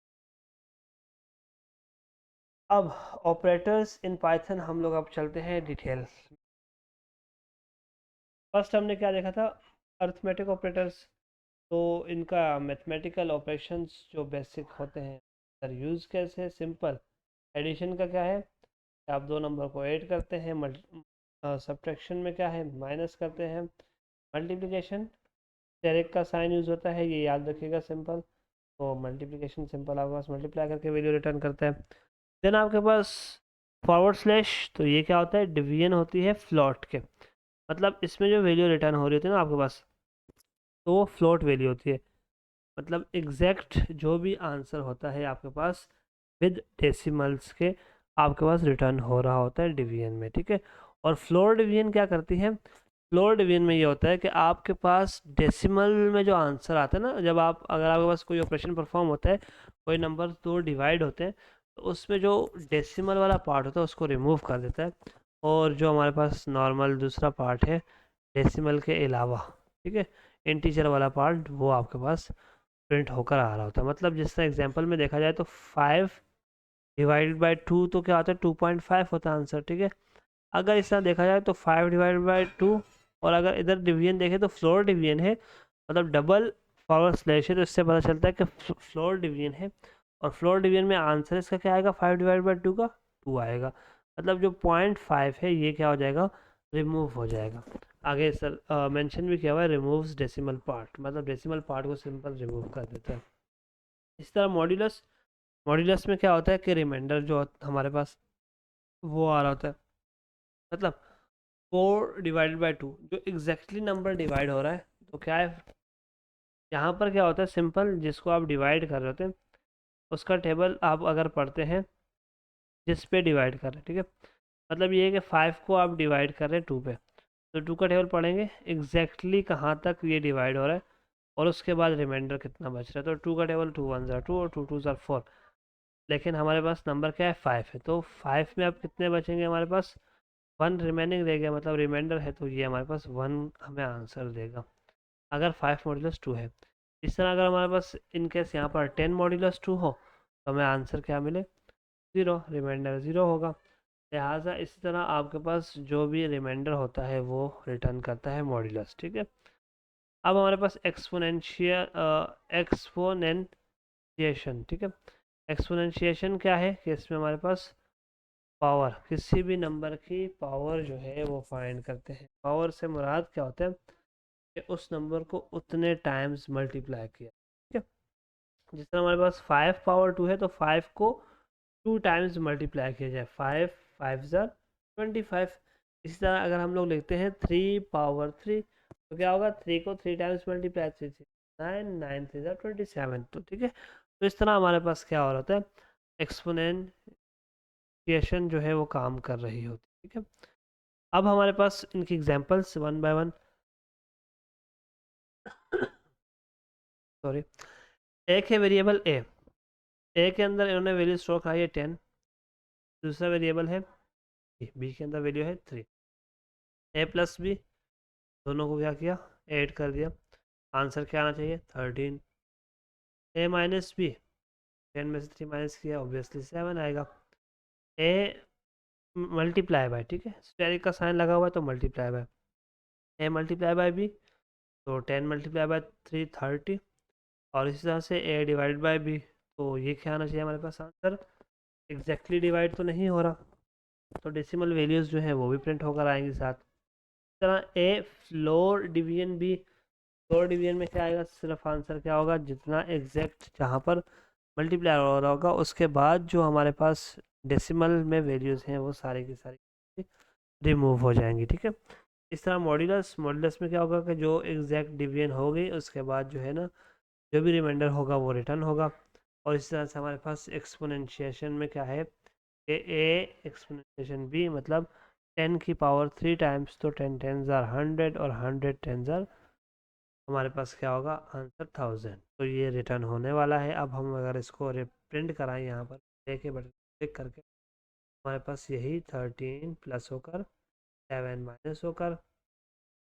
अब ऑपरेटर्स इन पाइथन हम लोग अब चलते हैं डिटेल। फर्स्ट हमने क्या देखा था? Arithmetic operators. तो इनका मैथमेटिकल ऑपरेशंस जो बेसिक होते हैं सर यूज़ कैसे? सिंपल। एडिशन का क्या है? आप दो नंबर को ऐड करते हैं। सब्ट्रैक्शन में क्या है? माइनस करते हैं। मल्टीप्लिकेशन डायरेक्ट का साइन यूज़ होता है, ये याद रखिएगा, सिंपल। तो मल्टीप्लिकेशन सिंपल आपके पास मल्टीप्लाई करके वैल्यू रिटर्न करते हैं। देन आपके पास फॉरवर्ड स्लैश, तो ये क्या होता है? डिवीजन होती है फ्लॉट के। मतलब इसमें जो वैल्यू रिटर्न हो रही होती है ना आपके पास, तो वो फ्लोट वैल्यू होती है। मतलब एग्जैक्ट जो भी आंसर होता है आपके पास विद डेसिमल्स के आपके पास रिटर्न हो रहा होता है डिवीजन में, ठीक है। और फ्लोर डिवीजन क्या करती है? फ्लोर डिवीजन में ये होता है कि आपके पास डेसिमल में जो आंसर आता है ना, जब आप अगर आपके पास कोई ऑपरेशन परफॉर्म होता है, कोई नंबर दो डिवाइड होते हैं, तो उसमें जो डेसिमल वाला पार्ट होता है उसको रिमूव कर देता है, और जो हमारे पास नॉर्मल दूसरा पार्ट है डेसिमल के अलावा, ठीक है, इंटीजर वाला पार्ट, वो आपके पास प्रिंट होकर आ रहा होता है। मतलब जिस तरह एग्जांपल में देखा जाए तो 5 डिवाइडेड बाई 2 तो क्या होता है? 2.5 होता है आंसर, ठीक है। अगर इस तरह देखा जाए तो 5 डिवाइडेड बाई 2, और अगर इधर डिवीजन देखें तो फ्लोर डिवीजन है, मतलब डबल फॉरवर्ड स्लैश है, तो इससे पता चलता है कि फ्लोर डिवीजन है। और फ्लोर डिवीजन में आंसर इसका क्या आएगा? 5 डिवाइडेड बाई 2 का 2 आएगा। मतलब जो 0.5 है ये क्या हो जाएगा? रिमूव हो जाएगा। आगे सर मेंशन भी किया हुआ है, रिमूव्स डेसिमल पार्ट, मतलब डेसिमल पार्ट को सिंपल रिमूव कर देता है। इस तरह मॉड्यूलस, मॉड्यूलस में क्या होता है कि रिमाइंडर जो हमारे पास वो आ रहा होता है। मतलब 4 डिवाइडेड बाई 2 जो एग्जैक्टली नंबर डिवाइड हो रहा है, तो क्या है यहाँ पर? क्या होता है? सिंपल, जिसको आप डिवाइड कर रहे होते हैं उसका टेबल आप अगर पढ़ते हैं जिस पे डिवाइड कर रहे हैं, ठीक है। मतलब ये है कि 5 को आप डिवाइड कर रहे हैं 2 पे, तो 2 का टेबल पढ़ेंगे एग्जैक्टली कहाँ तक ये डिवाइड हो रहा है, और उसके बाद रिमाइंडर कितना बच रहा है। तो 2 का टेबल 2 1 ज़ा 2 और 2 2 ज़ा 4। लेकिन हमारे पास नंबर क्या है? 5 है, तो 5 में अब कितने बचेंगे? हमारे पास 1 रिमेनिंग रह गया, मतलब रिमाइंडर है, तो ये हमारे पास 1 हमें आंसर देगा अगर 5 मॉड्यूलस 2 है। इस तरह अगर हमारे पास इनकेस यहाँ पर 10 मॉड्यूलस 2 हो तो हमें आंसर क्या मिले? 0, रिमाइंडर 0 होगा। लिहाजा इसी तरह आपके पास जो भी रिमाइंडर होता है वो रिटर्न करता है मॉड्यूलस, ठीक है। अब हमारे पास एक्सपोनेंशिएशन, ठीक है। एक्सपोनेंशिएशन क्या है कि इसमें हमारे पास पावर, किसी भी नंबर की पावर जो है वो फाइंड करते हैं। पावर से मुराद क्या होता है? कि उस नंबर को उतने टाइम्स मल्टीप्लाई किया, ठीक है। जिस तरह हमारे पास 5 पावर 2 है, तो 5 को 2 टाइम्स मल्टीप्लाई किया जाए, 5 5 ज़ा 25। इसी तरह अगर हम लोग लिखते हैं 3 पावर 3, तो क्या होगा? 3 को 3 टाइम्स मल्टीप्लाई, 3 9 9 3 ज़ा 27, तो ठीक है। तो इस तरह हमारे पास क्या हो रहा है? एक्सपोनेंशिएशन जो है वो काम कर रही होती है, ठीक है। अब हमारे पास इनकी examples one by one. Sorry. एक है वेरिएबल ए के अंदर इन्होंने वैल्यू स्टोर कराई है 10। दूसरा वेरिएबल है बी के अंदर वैल्यू है 3। ए प्लस बी दोनों को क्या किया? ऐड कर दिया। आंसर क्या आना चाहिए? 13। ए माइनस बी, 10 में से 3 माइनस किया, ऑब्वियसली 7 आएगा। ए मल्टीप्लाई बाय, ठीक है, स्टेरिक का साइन लगा हुआ है तो multiply by. A multiply by b, तो 10 मल्टीप्लाई बाय 3 30। और इसी तरह से ए डिवाइड बाय बी, तो ये क्या आना चाहिए हमारे पास आंसर? एग्जैक्टली डिवाइड तो नहीं हो रहा, तो डेसिमल वैल्यूज़ जो है वो भी प्रिंट होकर आएंगी साथ। इस तरह A floor division B, floor division में क्या आएगा? सिर्फ आंसर क्या होगा? जितना एग्जैक्ट जहाँ पर मल्टीप्लाई हो रहा होगा उसके बाद जो हमारे पास डेसिमल में वैल्यूज़ हैं वो सारी की सारी रिमूव हो जाएंगी, ठीक है। इस तरह मॉड्यूलस, मॉड्यूलस में क्या होगा कि जो एग्जैक्ट डिवीजन हो गई उसके बाद जो है ना जो भी रिमाइंडर होगा वो रिटर्न होगा। और इस तरह से हमारे पास एक्सपोनेंशिएशन में क्या है कि ए एक्सपोनेंशिएशन बी, मतलब 10 की पावर 3 टाइम्स, तो 10 10 ज़ार 100 और 100 10 ज़ार हमारे पास क्या होगा? आंसर 1000। तो ये रिटर्न होने वाला है। अब हम अगर इसको प्रिंट कराएं यहाँ पर ए के बटन क्लिक करके, हमारे पास यही 13 प्लस होकर 7 माइनस होकर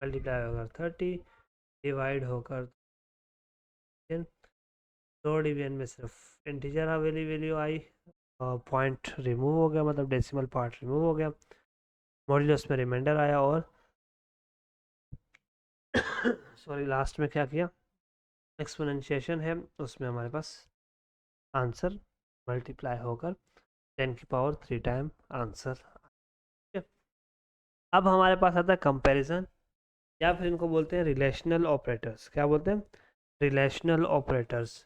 मल्टीप्लाई होकर 30 डिवाइड होकर 10। दो डिवीजन में सिर्फ इंटीजर वाली वैल्यू आई, पॉइंट रिमूव हो गया, मतलब डेसिमल पार्ट रिमूव हो गया, मॉड्यूलस में रिमाइंडर आया और सॉरी लास्ट में क्या किया, एक्सपोनेंशिएशन है उसमें हमारे पास आंसर मल्टीप्लाई होकर 10 की पावर 3 टाइम आंसर। अब हमारे पास आता है कंपैरिजन, या फिर इनको बोलते हैं रिलेशनल ऑपरेटर्स। क्या बोलते हैं? Relational operators.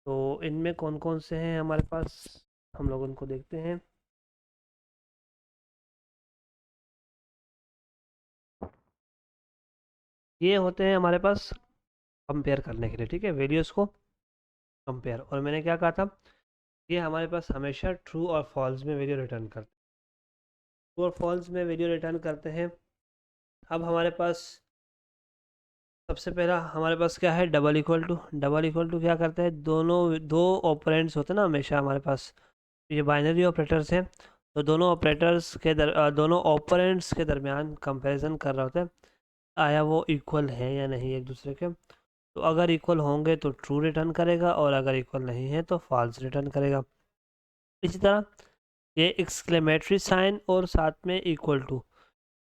तो इनमें कौन कौन से हैं हमारे पास, हम लोग उनको देखते हैं। ये होते हैं हमारे पास कंपेयर करने के लिए, ठीक है, वैल्यूज़ को कंपेयर। और मैंने क्या कहा था, ये हमारे पास हमेशा ट्रू और फॉल्स में वैल्यू रिटर्न करते हैं, ट्रू और फॉल्स में वैल्यू रिटर्न करते हैं। अब हमारे पास सबसे पहला हमारे पास क्या है, double equal to. Double equal to क्या करते हैं, दोनों दो ऑपरेंड्स होते हैं ना हमेशा हमारे पास, ये बाइनरी ऑपरेटर्स हैं, तो दोनों ऑपरेटर्स के दोनों ऑपरेंड्स के दरमियान कंपैरिजन कर रहे होते हैं, आया वो इक्वल है या नहीं एक दूसरे के। तो अगर इक्वल होंगे तो ट्रू रिटर्न करेगा, और अगर इक्वल नहीं है तो फॉल्स रिटर्न करेगा। इसी तरह ये एक्सक्लेमेटरी साइन और साथ में इक्वल टू,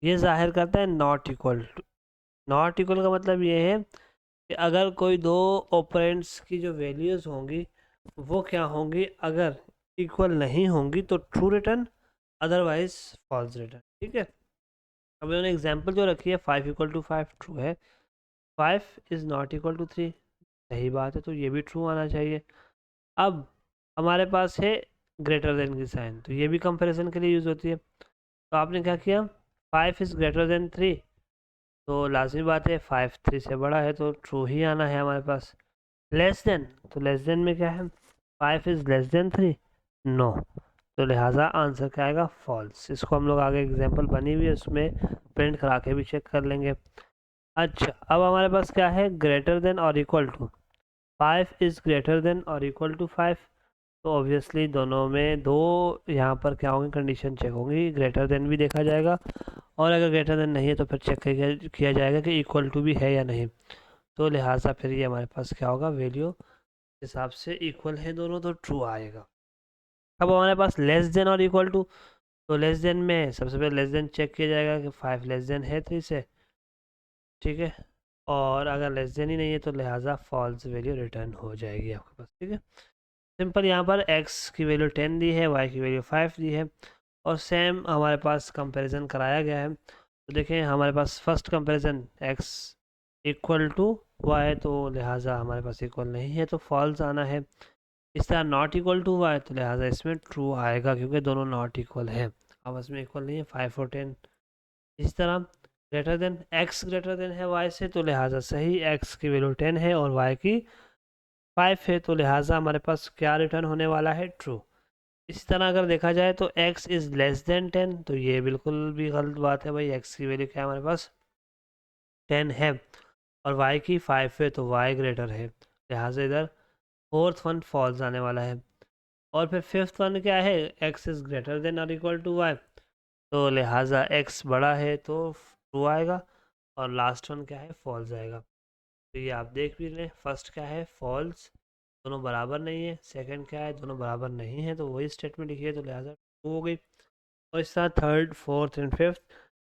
ये जाहिर करता है not equal to. Not equal का मतलब ये है कि अगर कोई दो ऑपरेंड्स की जो वैल्यूज़ होंगी वो क्या होंगी, अगर इक्वल नहीं होंगी तो true return, otherwise false return, ठीक है। अब उन्होंने एग्जांपल जो रखी है 5 इक्वल टू 5 ट्रू है, 5 इज़ नॉट इक्वल टू 3, सही बात है, तो ये भी ट्रू आना चाहिए। अब हमारे पास है ग्रेटर देन की साइन, तो ये भी कंपैरिजन के लिए यूज़ होती है। तो आपने क्या किया, 5 इज़ ग्रेटर देन 3, तो लाजमी बात है 5 3 से बड़ा है तो ट्रू ही आना है हमारे पास। लेस देन, तो लेस देन में क्या है, 5 इज़ लेस देन 3, नो, तो लिहाजा आंसर क्या आएगा, फॉल्स। इसको हम लोग आगे एग्जांपल बनी हुई है उसमें प्रिंट करा के भी चेक कर लेंगे। अच्छा, अब हमारे पास क्या है, ग्रेटर देन और equal to. 5 is greater than और इक्वल टू 5, तो ऑब्वियसली दोनों में दो यहाँ पर क्या होंगी, कंडीशन चेक होंगी, ग्रेटर देन भी देखा जाएगा, और अगर ग्रेटर देन नहीं है तो फिर चेक किया जाएगा कि इक्वल टू भी है या नहीं। तो लिहाजा फिर ये हमारे पास क्या होगा, वैल्यू हिसाब से इक्वल है दोनों, तो ट्रू आएगा। अब हमारे पास लेस देन और इक्वल टू, तो लेस देन में सबसे पहले लेस देन चेक किया जाएगा कि 5 लेस देन है 3 से, ठीक है, और अगर लेस देन ही नहीं है तो लिहाजा फॉल्स वैल्यू रिटर्न हो जाएगी आपके पास, ठीक है। सिंपल, यहाँ पर x की वैल्यू 10 दी है, y की वैल्यू 5 दी है, और सेम हमारे पास कंपैरिजन कराया गया है। तो देखें हमारे पास first comparison x equal to y, तो लिहाजा हमारे पास इक्वल नहीं है तो फॉल्स आना है। इस तरह नॉट इक्वल टू y, तो लिहाजा इसमें ट्रू आएगा क्योंकि दोनों नॉट इक्वल है, आपस में इक्वल नहीं है 5 और 10। इस तरह greater than, x greater than है y से, तो लिहाजा सही, x की वैल्यू 10 है और y की 5 है, तो लिहाजा हमारे पास क्या रिटर्न होने वाला है, ट्रू। इसी तरह अगर देखा जाए तो x इज़ लेस देन 10, तो ये बिल्कुल भी गलत बात है भाई, x की वैल्यू क्या है हमारे पास 10 है, और y की 5 है, तो y ग्रेटर है, लिहाजा इधर फोर्थ वन फॉल्स आने वाला है। और फिर फिफ्थ वन क्या है, x इज़ ग्रेटर देन और इक्वल टू y, तो लिहाजा x बड़ा है तो ट्रू आएगा, और लास्ट वन क्या है, फॉल्स आएगा। तो ये आप देख भी लें, फर्स्ट क्या है, फॉल्स, दोनों बराबर नहीं है, सेकंड क्या है, दोनों बराबर नहीं है, तो वही स्टेटमेंट लिखी है, तो लिहाजा ट्रू हो गई। और इस तरह थर्ड फोर्थ एंड फिफ्थ।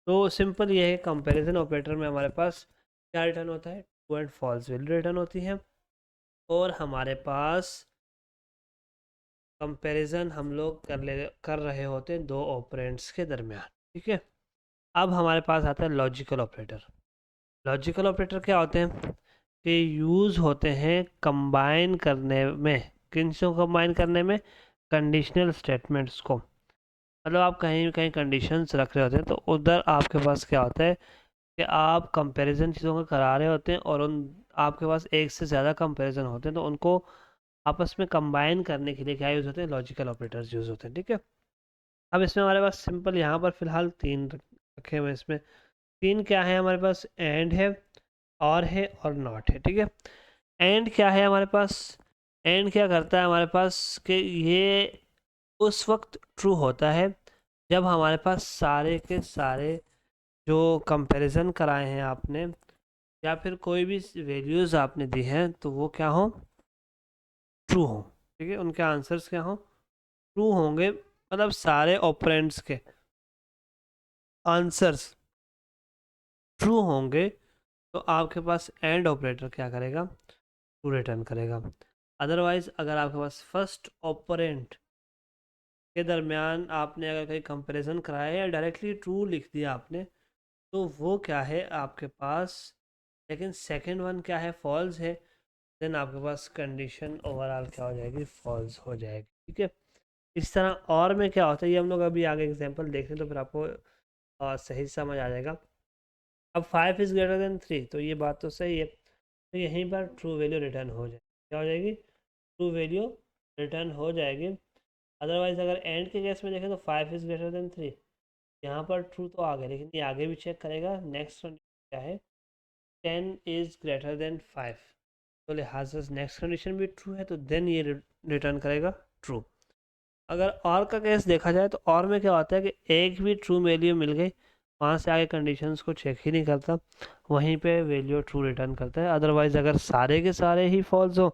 तो सिंपल ये है, कंपैरिजन ऑपरेटर में हमारे पास क्या रिटर्न होता है, true and false value return होती है, और हमारे पास कंपैरिजन हम लोग कर रहे होते हैं दो ऑपरेंड्स के दरमियान, ठीक है। अब हमारे पास आता है लॉजिकल ऑपरेटर। लॉजिकल ऑपरेटर क्या होते हैं कि यूज़ होते हैं कंबाइन करने में, किनको कंबाइन करने में, कंडीशनल स्टेटमेंट्स को। मतलब आप कहीं कहीं कंडीशंस रख रहे होते हैं, तो उधर आपके पास क्या होता है कि आप कंपैरिजन चीज़ों का करा रहे होते हैं, और उन आपके पास एक से ज़्यादा कंपैरिजन होते हैं, तो उनको आपस में कंबाइन करने के लिए क्या यूज़ होते हैं, लॉजिकल ऑपरेटर्स यूज़ होते हैं, ठीक है। अब इसमें हमारे पास सिंपल यहाँ पर फ़िलहाल 3 रखे हुए हैं। इसमें 3 क्या है हमारे पास, एंड है, और है, और नॉट है, ठीक है। एंड क्या है हमारे पास, एंड क्या करता है हमारे पास कि ये उस वक्त ट्रू होता है जब हमारे पास सारे के सारे जो कंपैरिजन कराए हैं आपने या फिर कोई भी वैल्यूज़ आपने दी हैं तो वो क्या हो, ट्रू हो। ठीक है, उनके आंसर्स क्या हो, ट्रू होंगे। मतलब सारे ऑपरेंड्स के आंसर्स ट्रू होंगे तो आपके पास एंड ऑपरेटर क्या करेगा, ट्रू रिटर्न करेगा। अदरवाइज अगर आपके पास फर्स्ट ऑपरेंड के दरमियान आपने अगर कोई कंपैरिजन कराया या डायरेक्टली ट्रू लिख दिया आपने, तो वो क्या है आपके पास, लेकिन सेकंड वन क्या है, फॉल्स है, देन आपके पास कंडीशन ओवरऑल क्या हो जाएगी, फॉल्स हो जाएगी। ठीक है, इस तरह और में क्या होता है ये हम लोग अभी आगे एग्जांपल देखें तो फिर आपको सही समझ आ जाएगा। अब 5 इज़ ग्रेटर देन 3, तो ये बात तो सही है, तो यहीं पर ट्रू वैल्यू रिटर्न हो जाएगी। क्या हो जाएगी, ट्रू वैल्यू रिटर्न हो जाएगी। अदरवाइज अगर एंड के केस में देखें तो 5 इज़ ग्रेटर देन 3, यहाँ पर ट्रू तो आ गया, लेकिन ये आगे भी चेक करेगा। नेक्स्ट कंडीशन क्या है, 10 इज़ ग्रेटर देन 5, तो लिहाजा नेक्स्ट कंडीशन भी ट्रू है, तो देन ये रिटर्न करेगा ट्रू। अगर और का केस देखा जाए तो और में क्या होता है कि एक भी ट्रू वैल्यू मिल गई, वहाँ से आगे कंडीशंस को चेक ही नहीं करता, वहीं पे वैल्यू ट्रू रिटर्न करता है। अदरवाइज अगर सारे के सारे ही फॉल्स हो,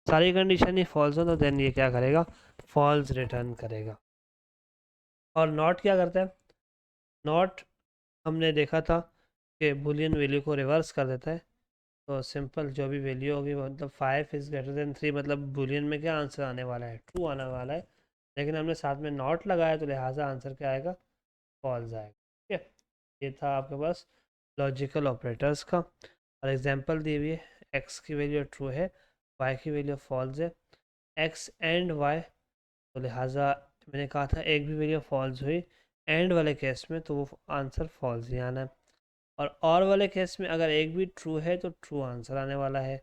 सारी कंडीशन ही फॉल्स हो, तो देन ये क्या करेगा, फॉल्स रिटर्न करेगा। और नॉट क्या करता है, नॉट हमने देखा था कि बुलियन वैल्यू को रिवर्स कर देता है। तो सिंपल जो भी वैल्यू होगी मतलब 5 इज़ ग्रेटर देन 3, मतलब बुलियन में क्या आंसर आने वाला है, ट्रू आने वाला है, लेकिन हमने साथ में नॉट लगाया तो लिहाजा आंसर क्या आएगा, फॉल्स आएगा। ठीक है, ये था आपके पास लॉजिकल ऑपरेटर्स का। और एग्जांपल दी हुई है, एक्स की वैल्यू ट्रू है, वाई की वैल्यू फॉल्स है, एक्स एंड वाई, तो लिहाजा मैंने कहा था एक भी वैल्यू फॉल्स हुई एंड वाले केस में तो वो आंसर फॉल्स ही आना है। और वाले केस में अगर एक भी ट्रू है तो ट्रू आंसर आने वाला है।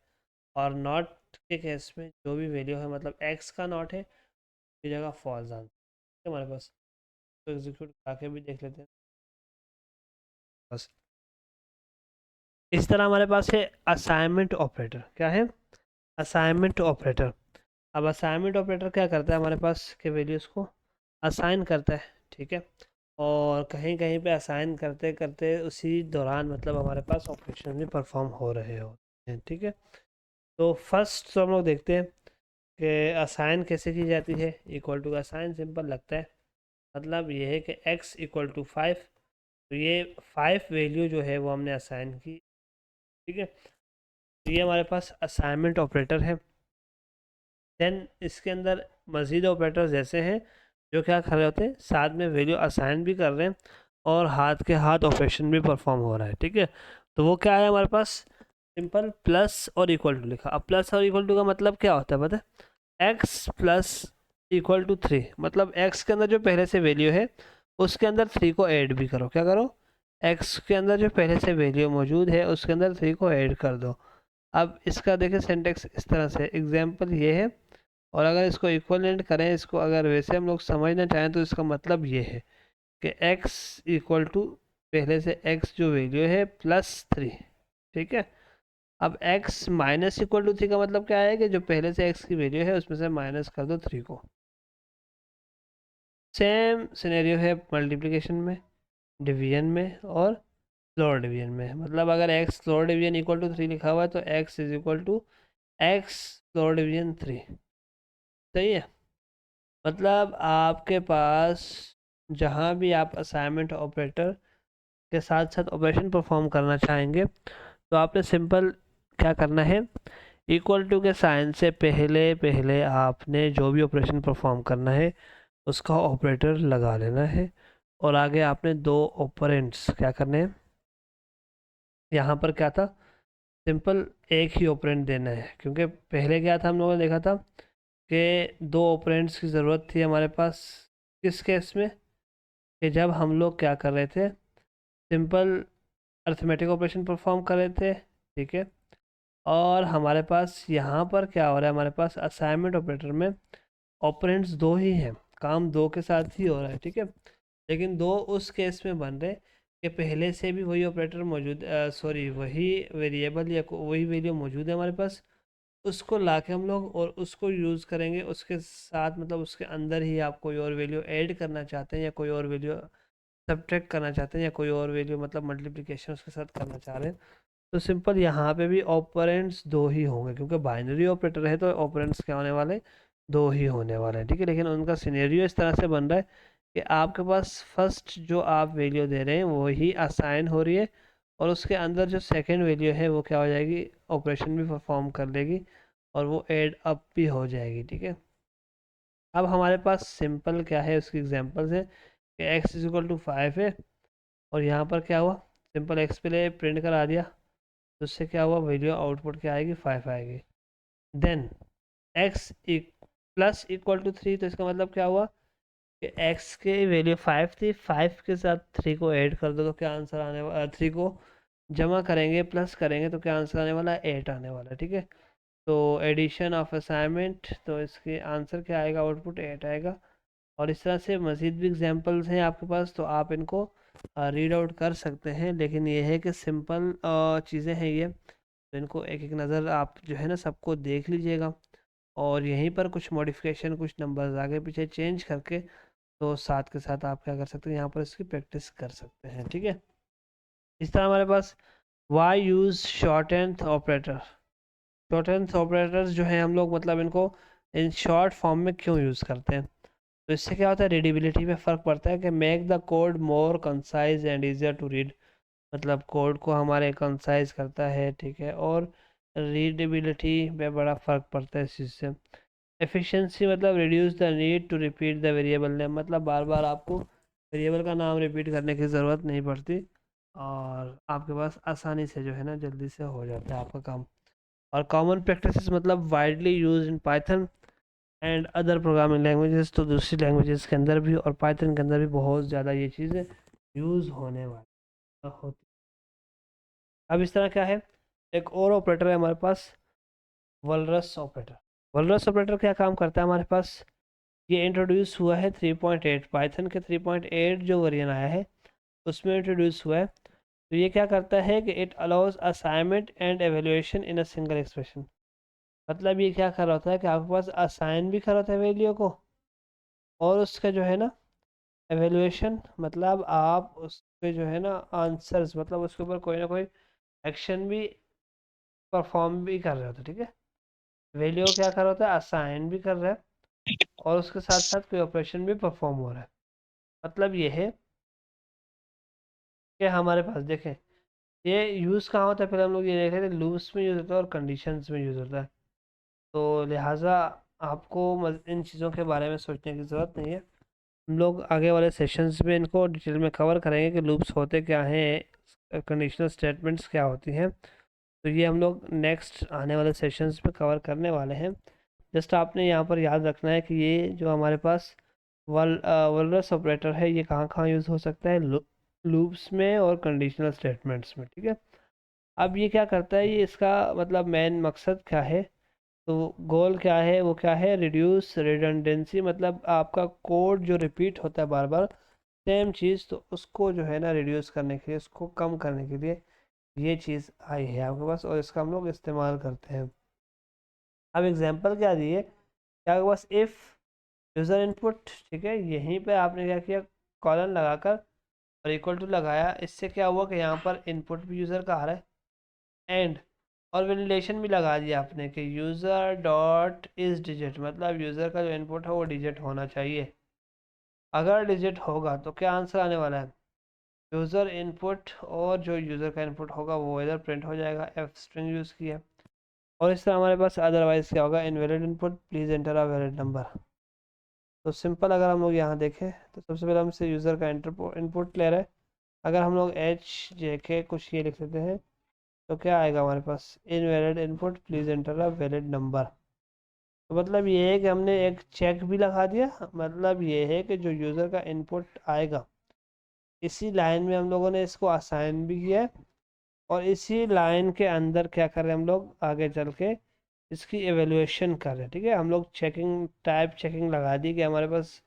और नॉट के केस में जो भी वैल्यू है मतलब एक्स का नॉट है उसकी जगह फॉल्स आंसर हमारे पास। तो एग्जीक्यूट करके भी देख लेते हैं बस। इस तरह हमारे पास है असाइनमेंट ऑपरेटर। क्या है, असाइनमेंट ऑपरेटर। अब असाइनमेंट ऑपरेटर क्या करता है, हमारे पास के वैल्यूज़ को असाइन करता है। ठीक है, और कहीं कहीं पे असाइन करते करते उसी दौरान मतलब हमारे पास ऑपरेशन भी परफॉर्म हो रहे होते हैं। ठीक है, तो फर्स्ट तो हम लोग देखते हैं कि असाइन कैसे की जाती है। इक्वल टू का साइन सिंपल लगता है, मतलब ये है कि x इक्वल टू 5, तो ये 5 वैल्यू जो है वो हमने असाइन की। ठीक है, तो ये हमारे पास असाइनमेंट ऑपरेटर है। देन इसके अंदर मज़ीद ऑपरेटर्स ऐसे हैं जो क्या कर रहे होते हैं, साथ में वैल्यू असाइन भी कर रहे हैं और हाथ के हाथ ऑपरेशन भी परफॉर्म हो रहा है। ठीक है, तो वो क्या है हमारे पास, सिंपल प्लस और इक्वल टू लिखा। अब प्लस और इक्वल टू का मतलब क्या होता है पता है, एक्स प्लस इक्वल टू 3, मतलब एक्स के अंदर जो पहले से वैल्यू है उसके अंदर 3 को ऐड भी करो। क्या करो, एक्स के अंदर जो पहले से वैल्यू मौजूद है उसके अंदर 3 को ऐड कर दो। अब इसका देखिए सिंटेक्स इस तरह से, एग्जाम्पल ये है, और अगर इसको इक्वलेंट करें, इसको अगर वैसे हम लोग समझना चाहें तो इसका मतलब ये है कि x इक्वल टू पहले से x जो वैल्यू है प्लस 3। ठीक है, अब x माइनस इक्वल टू 3 का मतलब क्या है कि जो पहले से x की वैल्यू है उसमें से माइनस कर दो 3 को। सेम सिनेरियो है मल्टीप्लिकेशन में, डिवीजन में और लोअर डिवीजन में। मतलब अगर x lower division equal to 3 लिखा हुआ है तो x is equal to x lower division 3। सही है, मतलब आपके पास जहाँ भी आप असाइनमेंट ऑपरेटर के साथ साथ ऑपरेशन परफॉर्म करना चाहेंगे तो आपने सिंपल क्या करना है, इक्वल टू के साइन से पहले पहले आपने जो भी ऑपरेशन परफॉर्म करना है उसका ऑपरेटर लगा लेना है। और आगे आपने दो ऑपरेंड्स क्या करने हैं, यहाँ पर क्या था, सिंपल एक ही ऑपरेंड देना है, क्योंकि पहले क्या था हम लोगों ने देखा था कि दो ऑपरेंड्स की ज़रूरत थी हमारे पास। किस केस में, कि जब हम लोग क्या कर रहे थे, सिंपल अर्थमेटिक ऑपरेशन परफॉर्म कर रहे थे। ठीक है, और हमारे पास यहाँ पर क्या हो रहा है, हमारे पास असाइनमेंट ऑपरेटर में ऑपरेंड्स दो ही हैं, काम दो के साथ ही हो रहा है। ठीक है, लेकिन दो उस केस में बन रहे कि पहले से भी वही ऑपरेटर मौजूद, सॉरी वही वेरिएबल या वही वैल्यू मौजूद है हमारे पास, उसको ला के हम लोग और उसको यूज़ करेंगे उसके साथ, मतलब उसके अंदर ही आप कोई और वैल्यू ऐड करना चाहते हैं या कोई और वैल्यू सब्ट्रैक्ट करना चाहते हैं या कोई और वैल्यू मतलब मल्टीप्लिकेशन उसके साथ करना चाह रहे हैं, तो सिंपल यहाँ पे भी ऑपरेंड्स दो ही होंगे, क्योंकि बाइनरी ऑपरेटर है तो ऑपरेंड्स क्या होने वाले, दो ही होने वाले हैं, ठीक है। लेकिन उनका सिनेरियो इस तरह से बन रहा है कि आपके पास फर्स्ट जो आप वैल्यू दे रहे हैं वो ही असाइन हो रही है, और उसके अंदर जो सेकेंड वैल्यू है वो क्या हो जाएगी, ऑपरेशन भी परफॉर्म कर लेगी और वो एड अप भी हो जाएगी, ठीक है। अब हमारे पास सिंपल क्या है, उसकी एग्जांपल्स है कि x इज इक्वल टू 5 है, और यहाँ पर क्या हुआ, सिंपल x पे ले प्रिंट करा दिया, तो उससे क्या हुआ, वैल्यू आउटपुट क्या आएगी, 5 आएगी। Then x plus equal to 3, तो इसका मतलब क्या हुआ कि x की वैल्यू 5 थी, 5 के साथ 3 को ऐड कर दो तो क्या आंसर आने वाला, 3 को जमा करेंगे प्लस करेंगे तो क्या आंसर आने वाला है, 8 आने वाला है, ठीक है। तो एडिशन ऑफ असाइनमेंट, तो इसके आंसर क्या आएगा, आउटपुट 8 आएगा। और इस तरह से मज़ीद भी एग्जांपल्स हैं आपके पास, तो आप इनको रीड आउट कर सकते हैं, लेकिन ये है कि सिंपल चीज़ें हैं ये, तो इनको एक एक नज़र आप जो है ना सबको देख लीजिएगा, और यहीं पर कुछ मॉडिफिकेशन, कुछ नंबर्स आगे पीछे चेंज करके तो साथ के साथ आप क्या कर सकते हैं, यहाँ पर इसकी प्रैक्टिस कर सकते हैं, ठीक है। इस तरह हमारे पास why use short and operator, short and operators जो है हम लोग मतलब इनको इन शॉर्ट फॉर्म में क्यों यूज़ करते हैं, तो इससे क्या होता है, रीडेबिलिटी में फ़र्क पड़ता है कि make the code more concise and easier to read, मतलब कोड को हमारे कंसाइज करता है, ठीक है, और रीडेबिलिटी में बड़ा फ़र्क पड़ता है इस चीज़ से। एफिशिएंसी मतलब reduce the need to repeat the variable name, मतलब बार बार आपको वेरिएबल का नाम रिपीट करने की ज़रूरत नहीं पड़ती, और आपके पास आसानी से जो है ना जल्दी से हो जाता है आपका काम। और कॉमन प्रैक्टिसेस मतलब widely use in Python and other programming languages, तो दूसरी लैंग्वेजेस के अंदर भी और पाइथन के अंदर भी बहुत ज़्यादा ये चीज़ें यूज़ होने वाली होती। अब इस तरह क्या है, एक और ऑपरेटर है हमारे पास, वलरस ऑपरेटर। वलरस ऑपरेटर क्या काम करता है हमारे पास, ये इंट्रोड्यूस हुआ है 3.8, पाइथन के 3.8 जो वर्जन आया है उसमें इंट्रोड्यूस हुआ है। तो ये क्या करता है कि it allows assignment and evaluation in a single expression, मतलब ये क्या कर रहा होता है कि आपके पास असाइन भी कर रहा होता है वैल्यू को, और उसका जो है ना एवेल्युएशन, मतलब आप उसके जो है ना आंसर्स, मतलब उसके ऊपर कोई ना कोई एक्शन भी परफॉर्म भी कर रहे होते हैं, ठीक है। वैल्यू क्या कर रहा होता है, असाइन भी कर रहा है, और उसके साथ साथ कोई ऑपरेशन भी परफॉर्म हो रहा है। मतलब ये है कि हमारे पास देखें, ये यूज़ कहाँ होता है, पहले हम लोग ये देख रहे थे लूप्स में यूज़ होता है और कंडीशंस में यूज़ होता है, तो लिहाजा आपको इन चीज़ों के बारे में सोचने की ज़रूरत नहीं है। हम लोग आगे वाले सेशंस में इनको डिटेल में कवर करेंगे कि लूप्स होते क्या हैं, कंडीशनल स्टेटमेंट्स क्या होती हैं, तो ये हम लोग नेक्स्ट आने वाले सेशंस में कवर करने वाले हैं। जस्ट आपने यहाँ पर याद रखना है कि ये जो हमारे पास वलरस ऑपरेटर है ये कहाँ कहाँ यूज़ हो सकता है, लूप्स में और कंडीशनल स्टेटमेंट्स में, ठीक है। अब ये क्या करता है, ये इसका मतलब मेन मकसद क्या है, तो गोल क्या है, वो क्या है, रिड्यूस रिडंडेंसी, मतलब आपका कोड जो रिपीट होता है बार बार सेम चीज़, तो उसको जो है ना रिड्यूस करने के लिए, उसको कम करने के लिए ये चीज़ आई है आपके पास, और इसका हम लोग इस्तेमाल करते हैं। अब एग्जांपल क्या दिए, क्या आपके पास इफ़ यूज़र इनपुट, ठीक है, यहीं पे आपने क्या किया, कॉलन लगाकर और इक्वल टू लगाया, इससे क्या हुआ कि यहाँ पर इनपुट भी यूज़र का आ रहा है, एंड और वैलिडेशन भी लगा दिया आपने कि यूज़र डॉट इज डिजिट, मतलब यूज़र का जो इनपुट है वो डिजिट होना चाहिए, अगर डिजिट होगा तो क्या आंसर आने वाला है, यूज़र इनपुट, और जो यूज़र का इनपुट होगा वो इधर प्रिंट हो जाएगा, एफ स्ट्रिंग यूज़ किया। और इस तरह हमारे पास अदरवाइज क्या होगा, invalid input please enter a valid number. तो सिंपल अगर हम लोग यहाँ देखें तो सबसे पहले हमसे यूज़र का इनपुट ले रहे हैं, अगर हम लोग एच जे के कुछ ये लिख लेते हैं तो क्या आएगा हमारे पास, invalid input please enter a valid number. तो मतलब ये है कि हमने एक चेक भी लगा दिया, मतलब ये है कि जो यूज़र का इनपुट आएगा इसी लाइन में हम लोगों ने इसको असाइन भी किया है, और इसी लाइन के अंदर क्या कर रहे हैं हम लोग आगे चल के इसकी एवेल्युएशन कर रहे हैं, ठीक है। हम लोग चेकिंग टाइप चेकिंग लगा दी कि हमारे पास,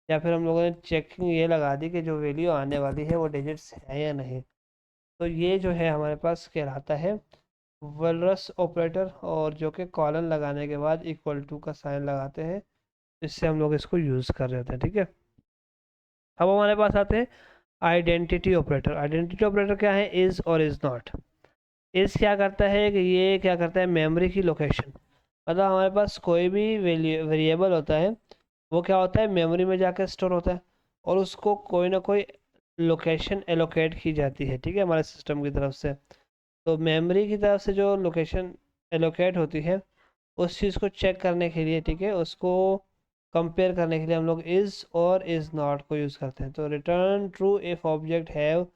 या फिर हम लोगों ने चेकिंग ये लगा दी कि जो वैल्यू आने वाली है वो डिजिट्स है या नहीं, तो ये जो है हमारे पास कहलाता है वलरस ऑपरेटर, और जो कि कॉलन लगाने के बाद इक्वल टू का साइन लगाते हैं, इससे हम लोग इसको यूज़ कर रहे होते हैं, ठीक है। अब हमारे पास आते हैं आइडेंटिटी ऑपरेटर। आइडेंटिटी ऑपरेटर क्या है? इज़ और इज़ नॉट। इज़ क्या करता है कि ये क्या करता है, मेमोरी की लोकेशन, मतलब हमारे पास कोई भी वेरिएबल होता है वो क्या होता है, मेमोरी में जाकर स्टोर होता है और उसको कोई ना कोई लोकेशन एलोकेट की जाती है, ठीक है, हमारे सिस्टम की तरफ से। तो मेमोरी की तरफ से जो लोकेशन एलोकेट होती है उस चीज़ को चेक करने के लिए, ठीक है, उसको कंपेयर करने के लिए हम लोग इज़ और इज़ नॉट को यूज़ करते हैं। तो return true if object have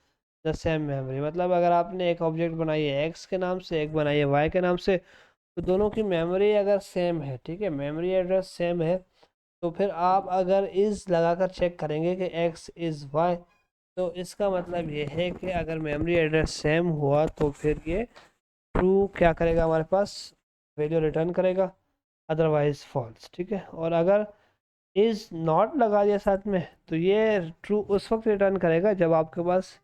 the same memory, मतलब अगर आपने एक ऑब्जेक्ट बनाई है एक्स के नाम से, एक बनाई है वाई के नाम से, तो दोनों की मेमोरी अगर सेम है, ठीक है, मेमोरी एड्रेस सेम है, तो फिर आप अगर इज़ लगाकर चेक करेंगे कि एक्स इज़ वाई, तो इसका मतलब ये है कि अगर मेमोरी एड्रेस सेम हुआ तो फिर ये ट्रू क्या करेगा, हमारे पास वैल्यू रिटर्न करेगा, अदरवाइज फॉल्स, ठीक है। और अगर इज़ नॉट लगा दिया साथ में तो ये ट्रू उस वक्त रिटर्न करेगा जब आपके पास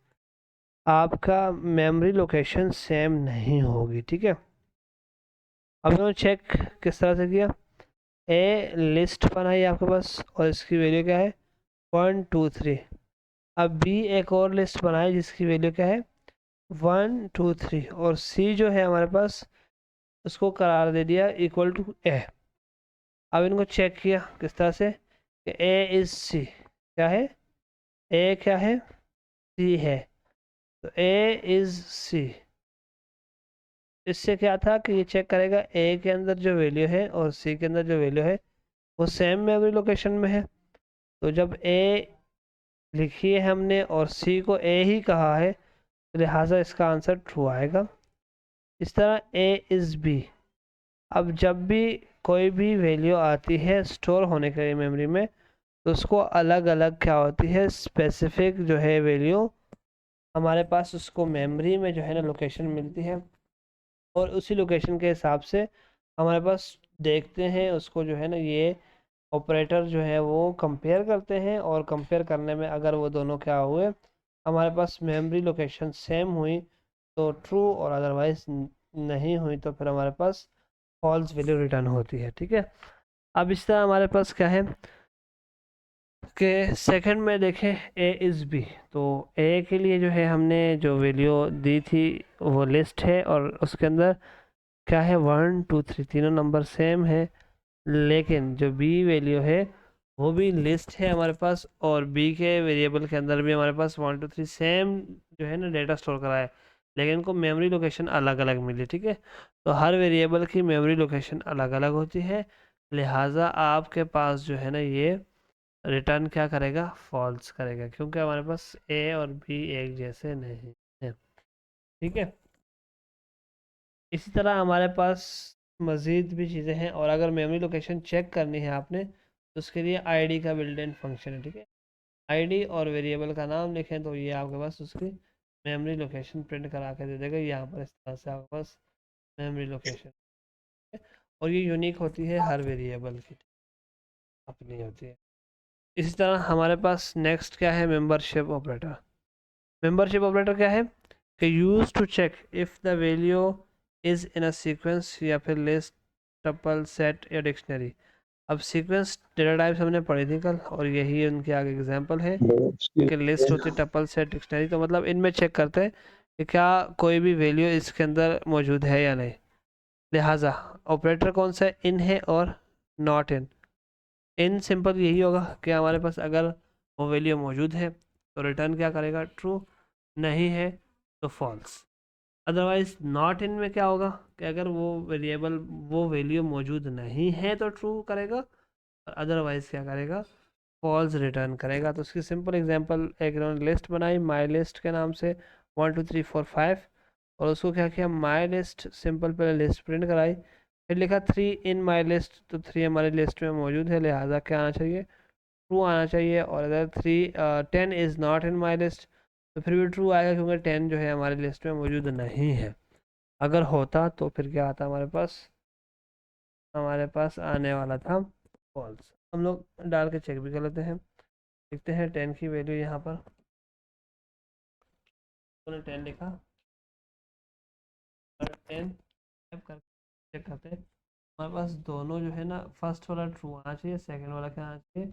आपका मेमोरी लोकेशन सेम नहीं होगी, ठीक है। अब हमने चेक किस तरह से किया, ए लिस्ट बनाई आपके पास और इसकी वैल्यू क्या है 1 2 3। अब बी एक और लिस्ट बनाई जिसकी वैल्यू क्या है 1 2 3, और सी जो है हमारे पास उसको करार दे दिया इक्वल टू ए। अब इनको चेक किया किस तरह से कि ए इज सी, क्या है, ए क्या है, सी है, तो ए इज सी। इससे क्या था कि ये चेक करेगा ए के अंदर जो वैल्यू है और सी के अंदर जो वैल्यू है वो सेम मेमोरी लोकेशन में है। तो जब ए लिखी है हमने और सी को ए ही कहा है, तो लिहाजा इसका आंसर ट्रू आएगा। इस तरह ए इज़ बी। अब जब भी कोई भी वैल्यू आती है स्टोर होने के लिए मेमोरी में, तो उसको अलग अलग क्या होती है, स्पेसिफिक जो है वैल्यू हमारे पास उसको मेमोरी में जो है ना लोकेशन मिलती है, और उसी लोकेशन के हिसाब से हमारे पास देखते हैं उसको जो है ना, ये ऑपरेटर जो है वो कंपेयर करते हैं, और कंपेयर करने में अगर वो दोनों क्या हुए, हमारे पास मेमोरी लोकेशन सेम हुई तो ट्रू, और अदरवाइज नहीं हुई तो फिर हमारे पास फॉल्स वैल्यू रिटर्न होती है, ठीक है। अब इस तरह हमारे पास क्या है कि सेकंड में देखें ए इज़ बी, तो ए के लिए जो है हमने जो वैल्यू दी थी वो लिस्ट है और उसके अंदर क्या है 1 2 3 तीनों नंबर सेम है, लेकिन जो बी वैल्यू है वो भी लिस्ट है हमारे पास, और बी के वेरिएबल के अंदर भी हमारे पास 1 2 3 सेम जो है ना डेटा स्टोर करा है, लेकिन इनको मेमोरी लोकेशन अलग अलग मिली, ठीक है। तो हर वेरिएबल की मेमोरी लोकेशन अलग अलग होती है, लिहाजा आपके पास जो है ना ये रिटर्न क्या करेगा, फॉल्स करेगा, क्योंकि हमारे पास ए और बी एक जैसे नहीं है, ठीक है। इसी तरह हमारे पास मज़ीद भी चीज़ें हैं, और अगर मेमोरी लोकेशन चेक करनी है आपने तो उसके लिए आईडी का बिल्ट इन फंक्शन है, ठीक है। आईडी और वेरिएबल का नाम लिखें तो ये आपके पास उसकी मेमोरी लोकेशन प्रिंट करा के दे देगा, यहाँ पर इस तरह से आपके पास मेमोरी लोकेशन, और ये यूनिक होती है हर वेरिएबल की, अपनी होती है। इसी तरह हमारे पास नेक्स्ट क्या है, मेंबरशिप ऑपरेटर। मेंबरशिप ऑपरेटर क्या है कि use to check if the value is in a sequence, या फिर लिस्ट, टपल, सेट या डिक्शनरी। अब सीक्वेंस डेटा टाइप्स हमने पढ़ी थी कल, और यही उनके आगे एग्जांपल है कि लिस्ट होती है, टपल, सेट, डिक्शनरी। तो मतलब इनमें चेक करते हैं कि क्या कोई भी वैल्यू इसके अंदर मौजूद है या नहीं। लिहाजा ऑपरेटर कौन सा है, इन है और नॉट इन। इन सिंपल यही होगा कि हमारे पास अगर वो वैल्यू मौजूद है तो रिटर्न क्या करेगा, ट्रू, नहीं है तो फॉल्स। अदरवाइज नॉट इन में क्या होगा कि अगर वो वेरिएबल वो वैल्यू मौजूद नहीं है तो ट्रू करेगा, और अदरवाइज क्या करेगा, फॉल्स रिटर्न करेगा। तो उसकी सिंपल एग्जांपल, एक इन्होंने लिस्ट बनाई माई लिस्ट के नाम से 1 2 3 4 5, और उसको क्या किया, माई लिस्ट सिंपल पहले लिस्ट प्रिंट कराई, फिर लिखा 3 इन माई लिस्ट, तो 3 हमारी लिस्ट में मौजूद है, लिहाजा क्या आना चाहिए, ट्रू आना चाहिए। और अगर 10 is not in my list, तो फिर भी ट्रू आएगा क्योंकि 10 जो है हमारी लिस्ट में मौजूद नहीं है। अगर होता तो फिर क्या आता हमारे पास आने वाला था फॉल्स। हम लोग डाल के चेक भी कर लेते हैं, देखते हैं 10 की वैल्यू यहाँ पर, उन्होंने 10 लिखा, 10 कर चेक करते हैं, हमारे पास दोनों जो है ना, फर्स्ट वाला ट्रू आना चाहिए, सेकंड वाला क्या आना चाहिए,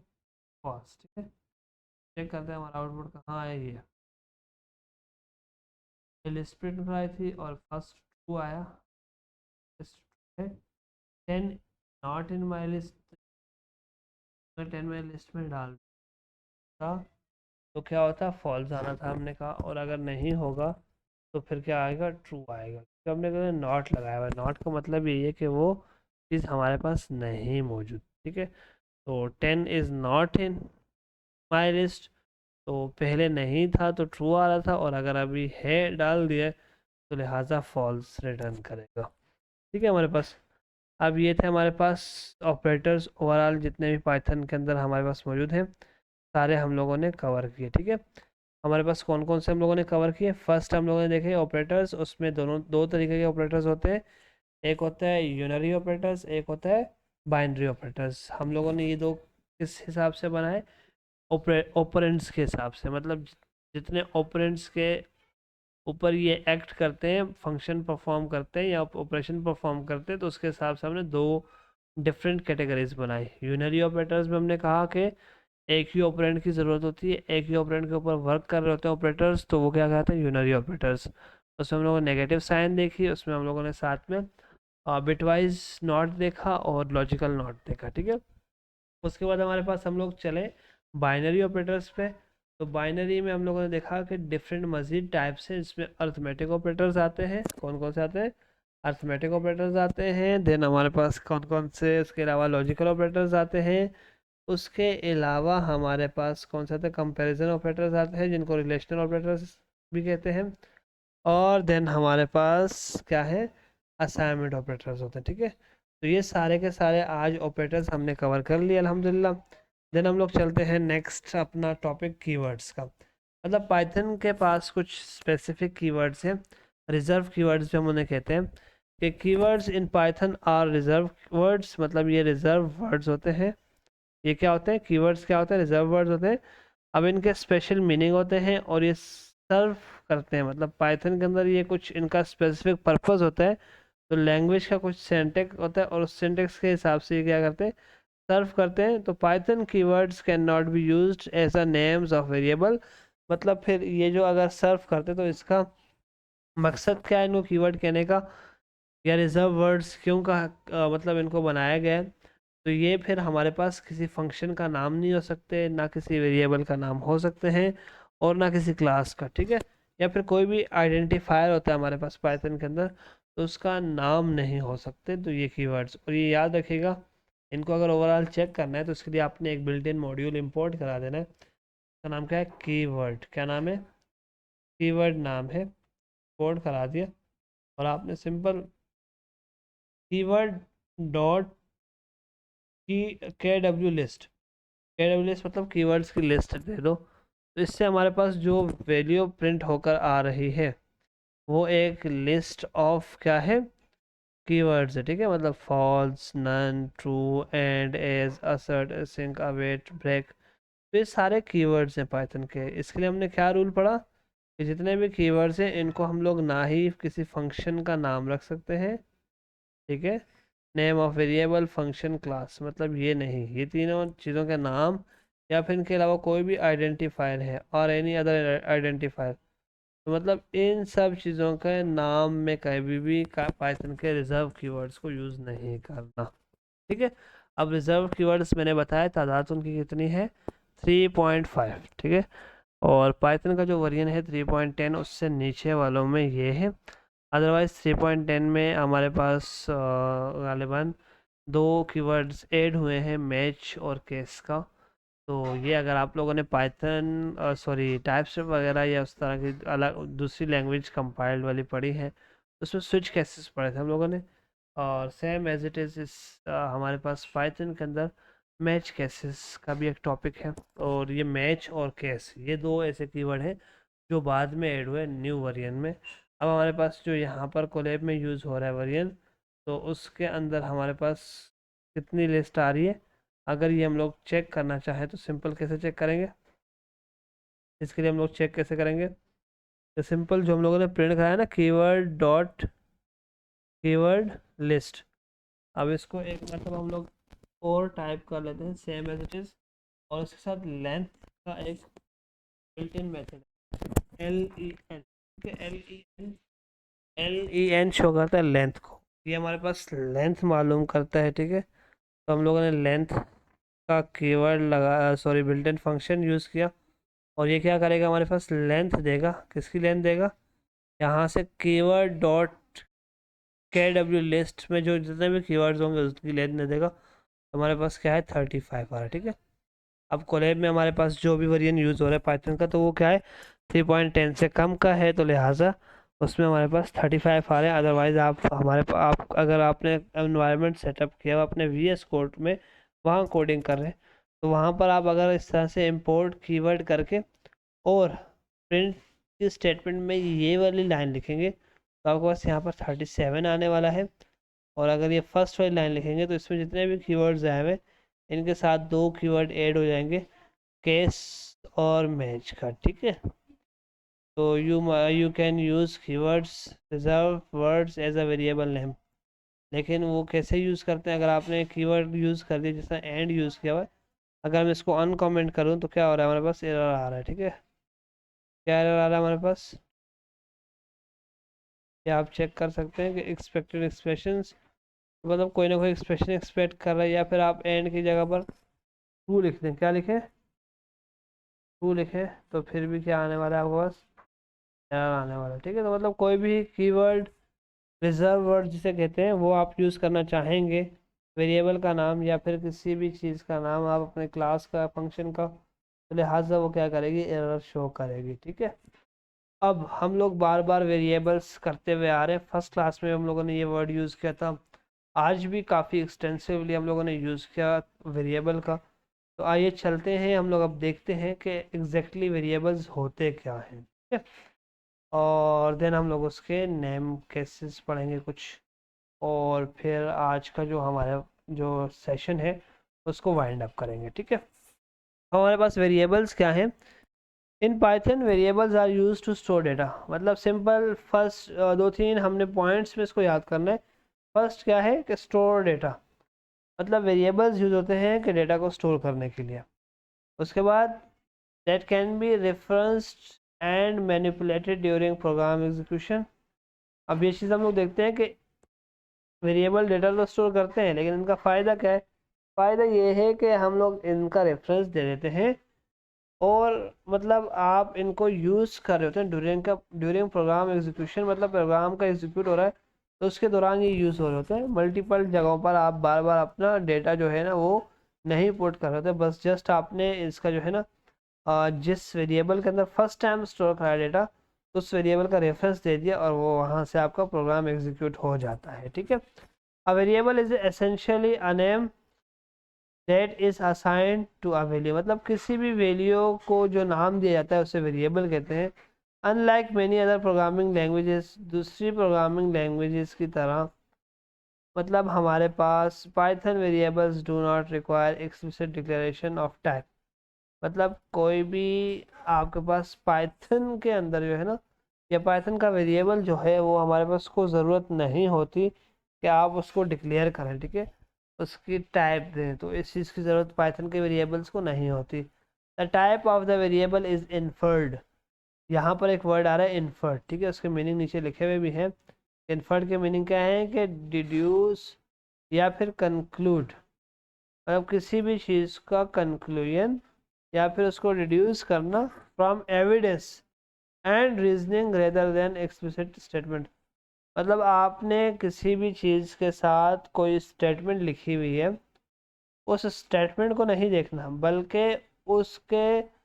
फॉल्स, ठीक है। चेक करते हैं हमारा आउटपुट कहाँ है, ये लिस्ट प्रिंट कराई थी और फर्स्ट ट्रू आया, 10 नॉट इन माई लिस्ट, 10 मेरे लिस्ट में डाल था तो क्या होता, फॉल्स आना था हमने कहा, और अगर नहीं होगा तो फिर क्या आएगा, ट्रू आएगा। तो हमने कहा नॉट लगाया हुआ है, नॉट का मतलब यही है कि वो चीज़ हमारे पास नहीं मौजूद, ठीक है। तो 10 is not in my list, तो पहले नहीं था तो ट्रू आ रहा था, और अगर अभी है डाल दिया तो लिहाजा फॉल्स रिटर्न करेगा, ठीक है हमारे पास। अब ये थे हमारे पास ऑपरेटर्स, ओवरऑल जितने भी पाइथन के अंदर हमारे पास मौजूद हैं सारे हम लोगों ने कवर किए, ठीक है। हमारे पास कौन कौन से हम लोगों ने कवर किए, फर्स्ट हम लोगों ने देखे ऑपरेटर्स, उसमें दो तरीके के ऑपरेटर्स होते हैं, एक होता है यूनरी ऑपरेटर्स, एक होता है बाइनरी ऑपरेटर्स। हम लोगों ने ये दो किस हिसाब से बनाए, ऑपरेंड्स के हिसाब से, मतलब जितने ऑपरेंड्स के ऊपर ये एक्ट करते हैं, फंक्शन परफॉर्म करते हैं या ऑपरेशन परफॉर्म करते हैं, तो उसके हिसाब से हमने दो डिफरेंट कैटेगरीज बनाई। यूनरी ऑपरेटर्स में हमने कहा कि एक ही ऑपरेंड की ज़रूरत होती है, एक ही ऑपरेंड के ऊपर वर्क कर रहे होते हैं ऑपरेटर्स, तो वो क्या कहते हैं, यूनरी ऑपरेटर्स। उसमें हम लोगों ने नेगेटिव साइन देखी, उसमें हम लोगों ने साथ में बिटवाइज नॉट देखा और लॉजिकल नॉट देखा, ठीक है। उसके बाद हमारे पास हम लोग चले बाइनरी ऑपरेटर्स पे। तो बाइनरी में हम लोगों ने देखा कि डिफरेंट मजीद टाइप्स हैं, जिसमें अर्थमेटिक ऑपरेटर्स आते हैं। कौन कौन से आते हैं, अर्थमेटिक ऑपरेटर्स आते हैं। देन हमारे पास कौन कौन से, उसके अलावा लॉजिकल ऑपरेटर्स आते हैं। उसके अलावा हमारे पास कौन सा आते हैं, कंपेरिजन ऑपरेटर्स आते हैं, जिनको रिलेशनल ऑपरेटर्स भी कहते हैं। और देन हमारे पास क्या है, असाइनमेंट ऑपरेटर्स होते हैं, ठीक है। तो ये सारे के सारे आज ऑपरेटर्स हमने कवर कर लिए अल्हम्दुलिल्लाह। देन हम लोग चलते हैं नेक्स्ट अपना टॉपिक कीवर्ड्स का। मतलब पाइथन के पास कुछ स्पेसिफिक कीवर्ड्स हैं, रिजर्व कीवर्ड्स भी हम उन्हें कहते हैं, कि keywords in Python are reserve words, मतलब ये रिजर्व वर्ड्स होते हैं। ये क्या होते हैं, कीवर्ड्स क्या होते हैं, रिजर्व वर्ड्स होते हैं। अब इनके स्पेशल मीनिंग होते हैं और ये सर्व करते हैं, मतलब पाइथन के अंदर ये कुछ इनका स्पेसिफिक पर्पस होता है। तो लैंग्वेज का कुछ सिंटेक्स होता है और उस सिंटेक्स के हिसाब से ये क्या करते हैं, सर्व करते हैं। तो Python keywords can not be used as a names of variable, मतलब फिर ये जो अगर सर्व करते तो इसका मकसद क्या है इनको कीवर्ड कहने का, या रिजर्व वर्ड्स क्यों का मतलब इनको बनाया गया है। तो ये फिर हमारे पास किसी फंक्शन का नाम नहीं हो सकते, ना किसी वेरिएबल का नाम हो सकते हैं, और ना किसी क्लास का, ठीक है। या फिर कोई भी आइडेंटिफायर होता है हमारे पास पाइथन के अंदर, तो उसका नाम नहीं हो सकते। तो ये कीवर्ड्स, और ये याद रखिएगा, इनको अगर ओवरऑल चेक करना है तो उसके लिए आपने एक बिल्ट इन मॉड्यूल इंपोर्ट करा देना है। उसका नाम क्या है, कीवर्ड। क्या नाम है, कीवर्ड नाम है, इंपोर्ट करा दिया। और आपने सिंपल कीवर्ड डॉट के डब्ल्यू लिस्ट, के डब्ल्यू लिस्ट मतलब कीवर्ड्स की लिस्ट दे दो। तो इससे हमारे पास जो वैल्यू प्रिंट होकर आ रही है वो एक लिस्ट ऑफ क्या है, कीवर्ड्स है, ठीक है। मतलब false, none, true, and, as, assert, sync, await, break, तो ये सारे कीवर्ड्स हैं पाइथन के। इसके लिए हमने क्या रूल पढ़ा, कि जितने भी कीवर्ड्स हैं इनको हम लोग ना ही किसी फंक्शन का नाम रख सकते हैं, ठीक है, name of variable, function, class, मतलब ये नहीं, ये तीनों चीज़ों के नाम या फिर इनके अलावा कोई भी आइडेंटिफायर है और एनी अदर आइडेंटिफायर, तो मतलब इन सब चीज़ों के नाम में कभी भी पाइथन के रिजर्व कीवर्ड्स को यूज़ नहीं करना, ठीक है। अब रिजर्व कीवर्ड्स मैंने बताया तादाद उनकी कितनी है, 3.5, ठीक है। और पाइथन का जो वर्जन है 3.10, उससे नीचे वालों में ये है। अदरवाइज़ 3.10 में हमारे पास गालिबन दो कीवर्ड्स ऐड हुए हैं, मैच और केस का। तो ये अगर आप लोगों ने पाइथन सॉरी टाइपस्क्रिप्ट वगैरह या उस तरह की अलग दूसरी लैंग्वेज कंपाइल्ड वाली पढ़ी है, उसमें स्विच केसेस पढ़े थे हम लोगों ने। और सेम एज इट इज़ इस हमारे पास पाइथन के अंदर मैच केसेस का भी एक टॉपिक है। और ये मैच और केस, ये दो ऐसे कीवर्ड हैं जो बाद में ऐड हुए न्यू वर्जन में। अब हमारे पास जो यहाँ पर कोलैब में यूज़ हो रहा है वर्जन, तो उसके अंदर हमारे पास कितनी लिस्ट आ रही है, अगर ये हम लोग चेक करना चाहें तो सिंपल कैसे चेक करेंगे, इसके लिए हम लोग चेक कैसे करेंगे, तो सिंपल जो हम लोगों ने प्रिंट कराया ना, कीवर्ड डॉट कीवर्ड लिस्ट। अब इसको एक मतलब हम लोग और टाइप कर लेते हैं सेम एज इट इज़, और इसके साथ लेंथ का एक built in method LEN, LEN show करता है लेंथ को, ये हमारे पास लेंथ मालूम करता है, ठीक है। तो हम लोगों ने लेंथ का कीवर्ड लगा, sorry, built in function use किया, और ये क्या करेगा, हमारे पास लेंथ देगा। किसकी लेंथ देगा, यहाँ से कीवर्ड डॉट KW लिस्ट में जो जितने भी कीवर्ड्स होंगे उसकी लेंथ दे देगा। तो हमारे पास क्या है, 35 आ रहा है, ठीक है। अब कोलैब में हमारे पास जो भी वेरिएंट यूज़ हो रहा है पाइथन का, तो वो क्या है, 3.10 से कम का है, तो लिहाजा उसमें हमारे पास 35 आ रहे हैं। अदरवाइज़ आप आप अगर आपने एनवायरनमेंट सेटअप किया अपने VS कोड में, वहाँ कोडिंग कर रहे हैं, तो वहाँ पर आप अगर इस तरह से इंपोर्ट कीवर्ड करके और प्रिंट की स्टेटमेंट में ये वाली लाइन लिखेंगे, तो आपके पास यहाँ पर 37 आने वाला है। और अगर ये फर्स्ट वाली लाइन लिखेंगे तो इसमें जितने भी कीवर्ड्स आए हुए इनके साथ 2 कीवर्ड ऐड हो जाएंगे, केस और मैच का, ठीक है। तो you can use keywords reserve words as a variable name. लेकिन वो कैसे यूज़ करते हैं, अगर आपने कीवर्ड यूज़ कर दिया जैसा एंड यूज़ किया हुआ है, अगर मैं इसको अनकमेंट करूँ तो क्या हो रहा है, हमारे पास एरर आ रहा है, ठीक है। क्या एरर आ रहा है हमारे पास, ये आप चेक कर सकते हैं कि एक्सपेक्टेड एक्सप्रेशंस, मतलब कोई ना कोई एक्सप्रेशन एक्सपेक्ट कर रहा है, या फिर आप एंड की जगह पर ट्रू लिख दें। क्या लिखें, ट्रू लिखें, तो फिर भी क्या आने वाला है आपके पास, एरर आने वाला है, ठीक है। तो मतलब कोई भी कीवर्ड रिजर्व वर्ड जिसे कहते हैं वो आप यूज़ करना चाहेंगे, वेरिएबल का नाम या फिर किसी भी चीज़ का नाम, आप अपने क्लास का, फंक्शन का, तो लिहाजा वो क्या करेगी, एरर शो करेगी, ठीक है। अब हम लोग बार बार वेरिएबल्स करते हुए आ रहे हैं, फर्स्ट क्लास में हम लोगों ने ये वर्ड यूज़ किया था, आज भी काफ़ी एक्सटेंसिवली हम लोगों ने यूज़ किया वेरिएबल का। तो आइए चलते हैं, हम लोग अब देखते हैं कि एग्जैक्टली वेरिएबल्स होते क्या हैं, ठीक है। और देन हम लोग उसके नेम केसेस पढ़ेंगे कुछ, और फिर आज का जो हमारा जो सेशन है उसको वाइंड अप करेंगे, ठीक है। हमारे पास वेरिएबल्स क्या हैं, in Python variables are use to store data. मतलब सिंपल, फर्स्ट 2-3 हमने पॉइंट्स में इसको याद करना है। फर्स्ट क्या है कि स्टोर डेटा, मतलब वेरिएबल्स यूज होते हैं कि डेटा को स्टोर करने के लिए। उसके बाद that can be referenced and manipulated during program execution. अब ये चीज़ हम लोग देखते हैं कि वेरिएबल डेटा तो स्टोर करते हैं, लेकिन इनका फ़ायदा क्या है, फ़ायदा ये है कि हम लोग इनका रेफरेंस दे देते हैं, और मतलब आप इनको यूज़ कर रहे होते हैं ड्यूरिंग प्रोग्राम एग्जीक्यूशन, मतलब प्रोग्राम का एग्जीक्यूट हो रहा है तो उसके दौरान ये यूज़ हो रहे होते हैं। मल्टीपल जगहों पर आप बार बार अपना डेटा जो है ना वो नहीं पुट कर रहे होते, बस जस्ट आपने इसका जो है ना जिस वेरिएबल के अंदर फर्स्ट टाइम स्टोर करा डेटा, उस वेरिएबल का रेफरेंस दे दिया और वो वहाँ से आपका प्रोग्राम एग्जीक्यूट हो जाता है, ठीक है। A variable is essentially a name that is assigned to a value, मतलब किसी भी वैल्यू को जो नाम दिया जाता है उसे वेरिएबल कहते हैं। Unlike many other programming languages, दूसरी प्रोग्रामिंग लैंग्वेजेस की तरह, मतलब हमारे पास Python variables do not require explicit declaration of type. मतलब कोई भी आपके पास पाइथन के अंदर जो है ना, या पाइथन का वेरिएबल जो है वो हमारे पास को ज़रूरत नहीं होती कि आप उसको डिक्लेयर करें, ठीक है, उसकी टाइप दें, तो इस चीज़ की ज़रूरत पाइथन के वेरिएबल्स को नहीं होती। The type of the variable is inferred. यहाँ पर एक वर्ड आ रहा है इन्फर्ड, ठीक है, उसके मीनिंग नीचे लिखे हुए भी हैं। इन्फर्ड के मीनिंग क्या है कि डिड्यूस या फिर कंक्लूड, मतलब किसी भी चीज़ का कंक्लूजन या फिर उसको रिड्यूस करना from evidence and reasoning rather than explicit statement. मतलब आपने किसी भी चीज़ के साथ कोई स्टेटमेंट लिखी हुई है, उस स्टेटमेंट को नहीं देखना, बल्कि उसके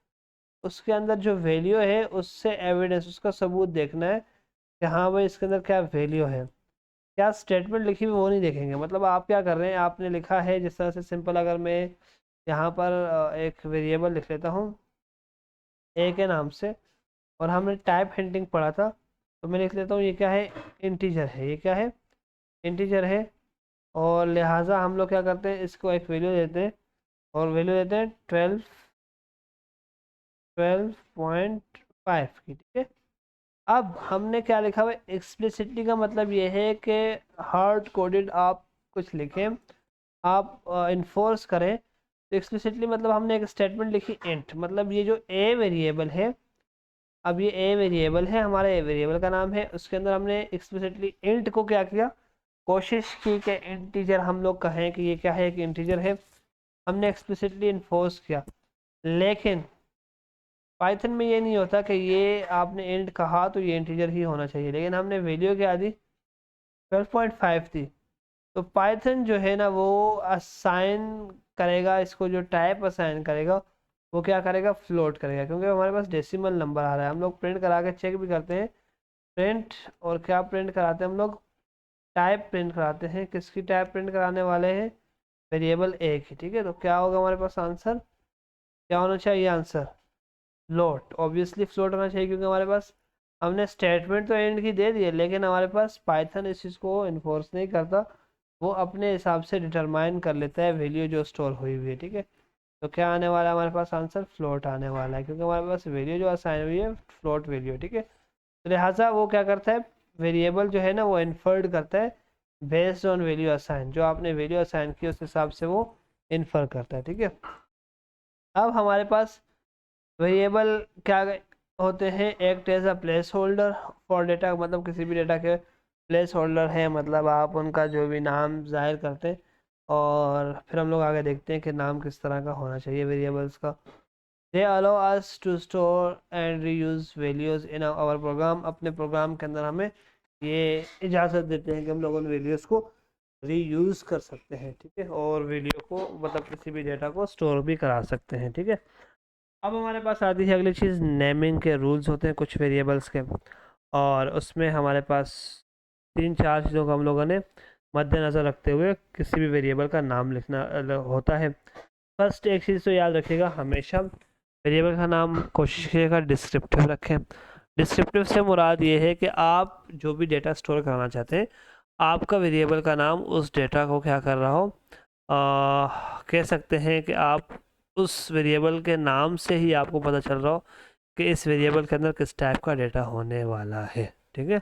उसके अंदर जो वैल्यू है उससे एविडेंस, उसका सबूत देखना है कि हाँ भाई इसके अंदर क्या वैल्यू है। क्या स्टेटमेंट लिखी हुई वो नहीं देखेंगे। मतलब आप क्या कर रहे हैं, आपने लिखा है जिस तरह से, सिंपल अगर मैं यहाँ पर एक वेरिएबल लिख लेता हूँ ए के नाम से, और हमने टाइप हिंटिंग पढ़ा था, तो मैं लिख लेता हूँ ये क्या है, इंटीजर है, ये क्या है, इंटीजर है। और लिहाजा हम लोग क्या करते हैं, इसको एक वैल्यू देते हैं, और वैल्यू देते हैं 12.5 की, ठीक है। अब हमने क्या लिखा हुआ है, एक्सप्लिसिटली का मतलब ये है कि हार्ड कोडेड आप कुछ लिखें, आप इन्फोर्स करें। तो एक्सप्लिसिटली मतलब हमने एक स्टेटमेंट लिखी इंट, मतलब ये जो ए वेरिएबल है अब ये ए वेरिएबल है, हमारा ए वेरिएबल का नाम है, उसके अंदर हमने एक्सप्लिसिटली इंट को क्या किया, कोशिश की कि इंटीजर हम लोग कहें कि ये क्या है, कि इंटीजर है, हमने एक्सप्लिसिटली इन्फोर्स किया। लेकिन पाइथन में ये नहीं होता कि ये आपने इंट कहा तो ये इंटीजर ही होना चाहिए, लेकिन हमने वैल्यू क्या दी, 12.5 थी। तो पाइथन जो है ना वो असाइन करेगा इसको, जो टाइप असाइन करेगा वो क्या करेगा, फ्लोट करेगा, क्योंकि हमारे पास डेसिमल नंबर आ रहा है। हम लोग प्रिंट करा के चेक भी करते हैं, प्रिंट, और क्या प्रिंट कराते हैं हम लोग, टाइप प्रिंट कराते हैं। किसकी टाइप प्रिंट कराने वाले हैं, वेरिएबल ए की, ठीक है। तो क्या होगा हमारे पास आंसर, क्या होना चाहिए आंसर, फ्लोट। ऑब्वियसली फ्लोट होना चाहिए, क्योंकि हमारे पास हमने स्टेटमेंट तो एंड की दे दी है, लेकिन हमारे पास पाइथन इस चीज़ को इन्फोर्स नहीं करता, वो अपने हिसाब से डिटरमाइन कर लेता है वैल्यू जो स्टोर हुई हुई है, ठीक है। तो क्या आने वाला है हमारे पास आंसर, फ्लोट आने वाला है, क्योंकि हमारे पास वैल्यू जो असाइन हुई है फ्लोट वैल्यू, ठीक है। तो लिहाजा वो क्या करता है, वेरिएबल जो है ना वो इन्फर्ड करता है बेस्ड ऑन वैल्यू असाइन, जो आपने वैल्यू असाइन की उस हिसाब से वो इन्फर करता है, ठीक है। अब हमारे पास वेरिएबल क्या होते हैं, act as a place holder for data, मतलब किसी भी डेटा के प्लेस होल्डर है, मतलब आप उनका जो भी नाम जाहिर करते हैं। और फिर हम लोग आगे देखते हैं कि नाम किस तरह का होना चाहिए वेरिएबल्स का। They allow us to store and reuse values in our program, अपने प्रोग्राम के अंदर हमें ये इजाज़त देते हैं कि हम लोग उन वैल्यूज़ को रीयूज कर सकते हैं, ठीक है, और वैल्यू को मतलब किसी भी डेटा को स्टोर भी करा सकते हैं, ठीक है। अब हमारे पास आती है अगली चीज़, नेमिंग के रूल्स होते हैं कुछ वेरिएबल्स के, और उसमें हमारे पास 3-4 चीज़ों का हम लोगों ने मद्देनज़र रखते हुए किसी भी वेरिएबल का नाम लिखना होता है। फर्स्ट एक चीज़ तो याद रखिएगा, हमेशा वेरिएबल का नाम कोशिश कीजिएगा डिस्क्रिप्टिव रखें। डिस्क्रिप्टिव से मुराद ये है कि आप जो भी डेटा स्टोर करना चाहते हैं, आपका वेरिएबल का नाम उस डेटा को क्या कर रहा हो, कह सकते हैं कि आप उस वेरिएबल के नाम से ही आपको पता चल रहा हो कि इस वेरिएबल के अंदर किस टाइप का डेटा होने वाला है, ठीक है।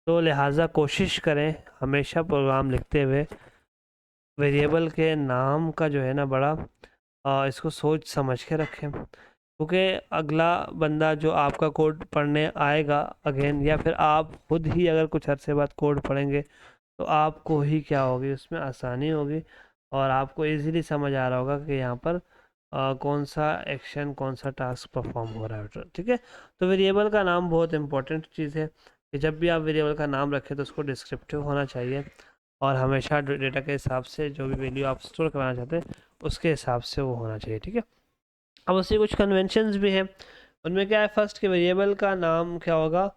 तो लिहाजा कोशिश करें हमेशा प्रोग्राम लिखते हुए वेरिएबल के नाम का जो है ना बड़ा इसको सोच समझ के रखें, क्योंकि अगला बंदा जो आपका कोड पढ़ने आएगा अगेन, या फिर आप खुद ही अगर कुछ अरसे बाद कोड पढ़ेंगे, तो आपको ही क्या होगी, उसमें आसानी होगी, और आपको इजीली समझ आ रहा होगा कि यहाँ पर कौन सा एक्शन, कौन सा टास्क परफॉर्म हो रहा है, ठीक है। तो वेरिएबल का नाम बहुत इंपॉर्टेंट चीज़ है, कि जब भी आप वेरिएबल का नाम रखें तो उसको डिस्क्रिप्टिव होना चाहिए, और हमेशा डेटा के हिसाब से जो भी वैल्यू आप स्टोर कराना चाहते हैं उसके हिसाब से वो होना चाहिए, ठीक है। अब उससे कुछ कन्वेंशंस भी हैं, उनमें क्या है, फर्स्ट के वेरिएबल का नाम क्या होगा,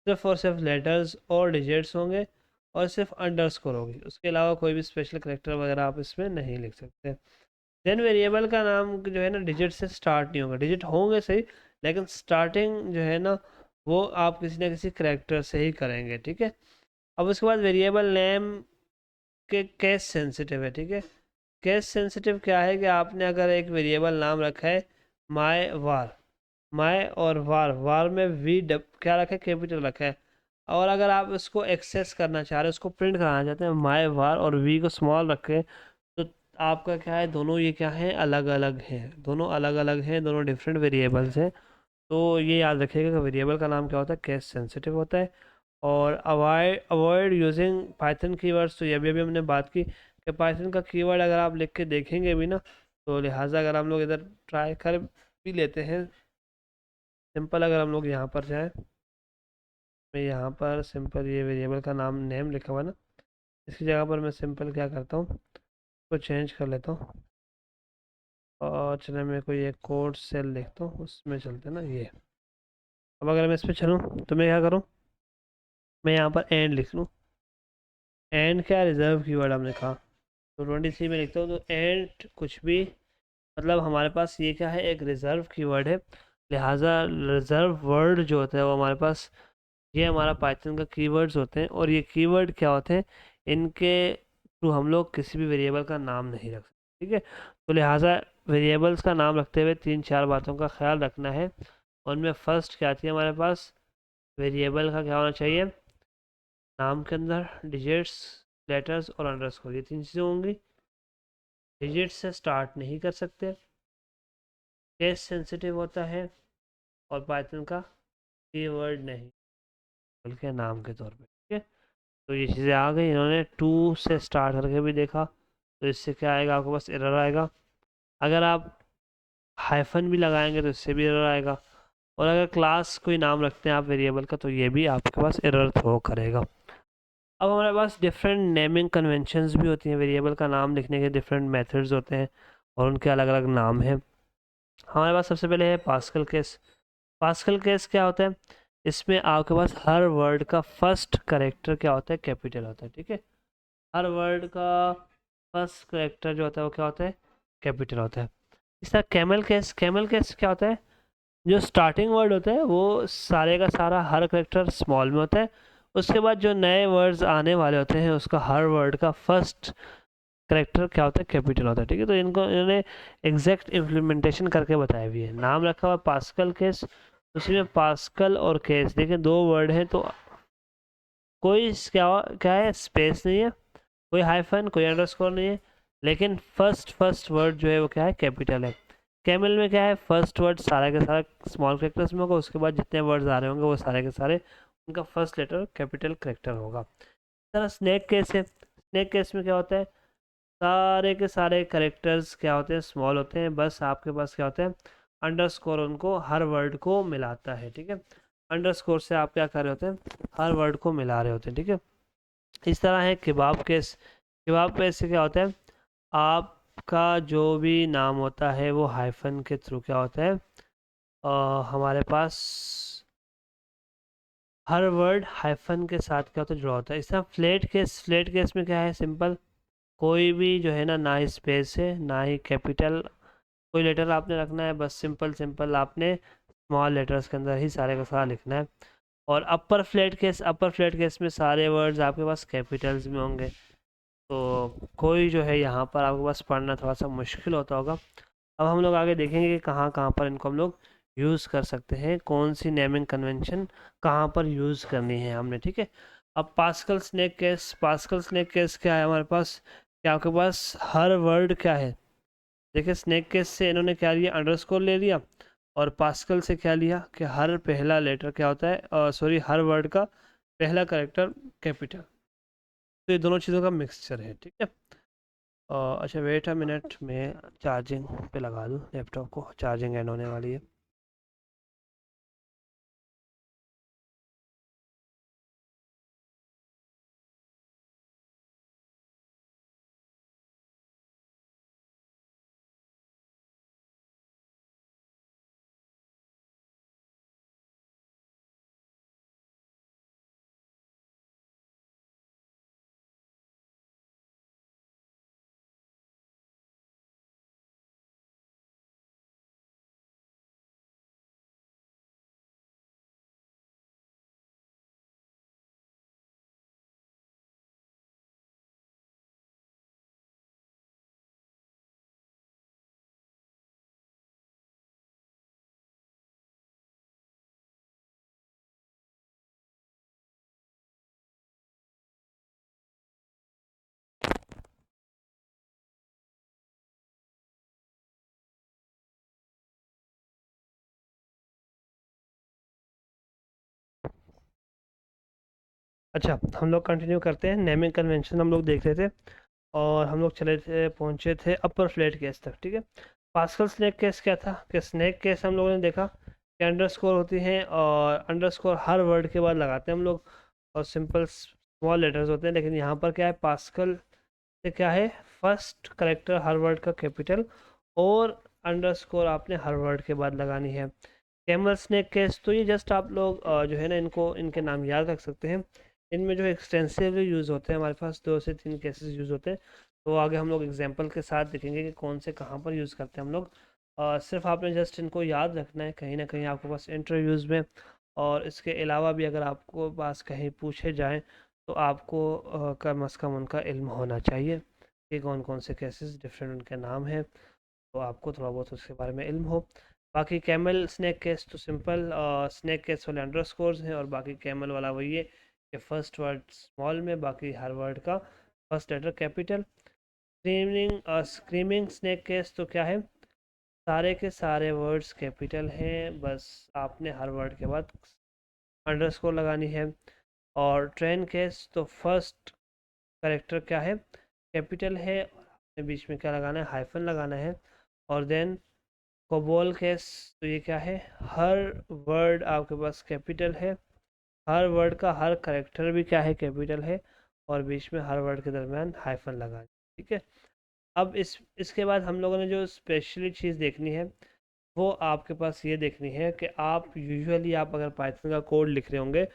सिर्फ और सिर्फ लेटर्स और डिजिट्स होंगे, और सिर्फ अंडरस्कोर होगी, उसके अलावा कोई भी स्पेशल करेक्टर वगैरह आप इसमें नहीं लिख सकते। देन वेरिएबल का नाम जो है ना डिजिट से स्टार्ट नहीं होगा, डिजिट होंगे सही, लेकिन स्टार्टिंग जो है ना वो आप किसी ना किसी करेक्टर से ही करेंगे, ठीक है। अब उसके बाद वेरिएबल नेम के केस सेंसिटिव है, ठीक है। केस सेंसिटिव क्या है, कि आपने अगर एक वेरिएबल नाम रखा है माय वार, माय और वार, वार में वी डब क्या रखा है, कैपिटल रखा है, और अगर आप इसको एक्सेस करना चाह रहे हैं, उसको प्रिंट कराना चाहते हैं, माय वार और वी को स्मॉल रखें, तो आपका क्या है, दोनों ये क्या है, अलग अलग हैं, दोनों अलग अलग हैं, दोनों डिफरेंट वेरिएबल्स हैं। तो ये याद रखिएगा कि वेरिएबल का नाम क्या होता है, केस सेंसिटिव होता है। और अवॉइड यूजिंग पाइथन कीवर्ड्स, तो ये भी अभी हमने बात की कि पाइथन का कीवर्ड अगर आप लिख के देखेंगे भी ना, तो लिहाजा अगर हम लोग इधर ट्राई कर भी लेते हैं, सिंपल अगर हम लोग यहाँ पर जाएँ, मैं यहाँ पर सिंपल ये वेरिएबल का नाम नेम लिखा हुआ है ना, इसकी जगह पर मैं सिंपल क्या करता हूँ, इसको चेंज कर लेता हूँ, और चले मैं कोई एक कोड सेल लिखता हूँ, उसमें चलते हैं ना ये। अब अगर मैं इस पर चलूँ तो मैं क्या करूँ, मैं यहाँ पर एंड लिख लूँ, एंड क्या रिजर्व कीवर्ड हमने कहा, तो 23 में लिखता हूँ, तो एंड कुछ भी, मतलब हमारे पास ये क्या है, एक रिजर्व कीवर्ड है, लिहाजा रिजर्व वर्ड जो होता है वो हमारे पास, ये हमारा पाइथन का कीवर्ड्स होते हैं, और ये कीवर्ड क्या होते हैं, इनके थ्रू हम लोग किसी भी वेरिएबल का नाम नहीं रख सकते, ठीक है। तो लिहाजा वेरिएबल्स का नाम रखते हुए 3-4 बातों का ख्याल रखना है। उनमें फर्स्ट क्या आती है हमारे पास, वेरिएबल का क्या होना चाहिए, नाम के अंदर डिजिट्स, लेटर्स और अंडरस्कोर, ये 3 चीज़ें होंगी। डिजिट से स्टार्ट नहीं कर सकते, केस सेंसिटिव होता है, और पाइथन का कीवर्ड नहीं बल्कि नाम के तौर पे, ठीक है। तो ये चीज़ें आ गई, इन्होंने टू से स्टार्ट करके भी देखा, तो इससे क्या आएगा आपके पास, एरर आएगा। अगर आप हाइफन भी लगाएंगे तो इससे भी एरर आएगा। और अगर क्लास कोई नाम रखते हैं आप वेरिएबल का, तो ये भी आपके पास एरर थ्रो करेगा। अब हमारे पास डिफरेंट नेमिंग कन्वेंशंस भी होती हैं, वेरिएबल का नाम लिखने के डिफरेंट मेथड्स होते हैं और उनके अलग अलग नाम हैं। हमारे पास सबसे पहले है पास्कल केस। पास्कल केस क्या होता है, इसमें आपके पास हर वर्ड का फर्स्ट करेक्टर क्या होता है, कैपिटल होता है, ठीक है। हर वर्ड का फर्स्ट करेक्टर जो होता है वो क्या होता है, कैपिटल होता है। इस तरह कैमल केस, कैमल केस क्या होता है, जो स्टार्टिंग वर्ड होता है वो सारे का सारा हर करेक्टर स्मॉल में होता है। उसके बाद जो नए वर्ड्स आने वाले होते हैं उसका हर वर्ड का फर्स्ट करेक्टर क्या होता है, कैपिटल होता है, ठीक है। तो इनको इन्होंने एग्जैक्ट इम्प्लीमेंटेशन करके बताया हुई है। नाम रखा हुआ पास्कल केस, उसी में पास्कल और केस, देखिए दो वर्ड हैं, तो कोई क्या क्या है, स्पेस नहीं है, कोई हाइफन कोई अंडरस्कोर नहीं है, लेकिन फर्स्ट वर्ड जो है वो क्या है, कैपिटल है। कैमल में क्या है, फर्स्ट वर्ड सारा के सारा स्मॉल करेक्टर्स में होगा, उसके बाद जितने वर्ड्स आ रहे होंगे वो सारे के सारे उनका फर्स्ट लेटर कैपिटल करेक्टर होगा। तरह स्नैक केस है, स्नैक केस में क्या होता है, सारे के सारे करेक्टर्स क्या होते हैं, स्मॉल होते हैं, बस आपके पास क्या होता है, अंडरस्कोर उनको हर वर्ड को मिलाता है, ठीक है। अंडरस्कोर से आप क्या कर रहे होते हैं, हर वर्ड को मिला रहे होते हैं, ठीक है। इस तरह है किबाब केस। किबाब केस से क्या होता है, आपका जो भी नाम होता है वो हाइफन के थ्रू क्या होता है, हमारे पास हर वर्ड हाइफन के साथ क्या होता है, जुड़ा होता है। इस तरह फ्लैट केस, फ्लैट केस में क्या है, सिंपल, कोई भी जो है ना, ना ही स्पेस है ना ही कैपिटल, कोई लेटर आपने रखना है, बस सिंपल सिंपल आपने स्मॉल लेटर्स के अंदर ही सारे का सारा लिखना है। और अपर फ्लैट केस, अपर फ्लैट केस में सारे वर्ड्स आपके पास कैपिटल्स में होंगे, तो कोई जो है यहाँ पर आपके पास पढ़ना थोड़ा सा मुश्किल होता होगा। अब हम लोग आगे देखेंगे कि कहाँ कहाँ पर इनको हम लोग यूज़ कर सकते हैं, कौन सी नेमिंग कन्वेंशन कहाँ पर यूज़ करनी है हमने, ठीक है। अब Pascal snake case, Pascal snake case क्या है हमारे पास, क्या आपके पास हर वर्ड क्या है, देखिए स्नैक केस से इन्होंने क्या लिया, अंडरस्कोर ले लिया, और पास्कल से क्या लिया कि हर पहला लेटर क्या होता है, सॉरी हर वर्ड का पहला करेक्टर कैपिटल। तो ये दोनों चीज़ों का मिक्सचर है, ठीक है। अच्छा वेट अ मिनट, मैं चार्जिंग पे लगा दूँ लैपटॉप को, चार्जिंग एंड होने वाली है। अच्छा हम लोग कंटिन्यू करते हैं, नेमिंग कन्वेंशन हम लोग देख रहे थे, और हम लोग चले थे, पहुँचे थे अपर फ्लैट केस तक, ठीक है। पास्कल स्नैक केस क्या था, कि स्नैक केस हम लोगों ने देखा कि अंडरस्कोर होती हैं, और अंडरस्कोर हर वर्ड के बाद लगाते हैं हम लोग, और सिंपल स्मॉल लेटर्स होते हैं। लेकिन यहाँ पर क्या है, पास्कल से क्या है, फर्स्ट करेक्टर हर वर्ड का कैपिटल, और अंडरस्कोर आपने हर वर्ड के बाद लगानी है। कैमल स्नैक केस, तो ये जस्ट आप लोग जो है ना, इनको इनके नाम याद रख सकते हैं। इनमें जो एक्सटेंसिवली यूज़ होते हैं, हमारे पास 2 से 3 केसेस यूज़ होते हैं, तो आगे हम लोग एग्जांपल के साथ देखेंगे कि कौन से कहाँ पर यूज़ करते हैं हम लोग। सिर्फ आपने जस्ट इनको याद रखना है, कहीं ना कहीं आपके पास इंटरव्यूज़ में, और इसके अलावा भी अगर आपको पास कहीं पूछे जाएँ, तो आपको कम अज़ कम उनका इल्म होना चाहिए कि कौन कौन से केसेस डिफरेंट उनके नाम हैं, तो आपको थोड़ा बहुत उसके बारे में इल्म हो। बाकी कैमल स्नैक केस तो सिंपल, स्नैक केस वाले अंडरस्कोर्स हैं, और बाकी कैमल वाला वही है कि फर्स्ट वर्ड स्मॉल में, बाकी हर वर्ड का first letter capital. Screaming snake case तो क्या है, सारे के सारे वर्ड्स कैपिटल हैं, बस आपने हर वर्ड के बाद अंडरस्कोर लगानी है। और ट्रेन केस तो फर्स्ट करेक्टर क्या है, कैपिटल है, और बीच में क्या लगाना है, हाइफन लगाना है। और देन कोबोल केस तो ये क्या है, हर वर्ड आपके पास कैपिटल है, हर वर्ड का हर करेक्टर भी क्या है, कैपिटल है, और बीच में हर वर्ड के दरमियान हाइफन लगा, ठीक है। अब इसके बाद हम लोगों ने जो स्पेशली चीज़ देखनी है वो आपके पास ये देखनी है कि आप यूजुअली आप अगर पाइथन का कोड लिख रहे होंगे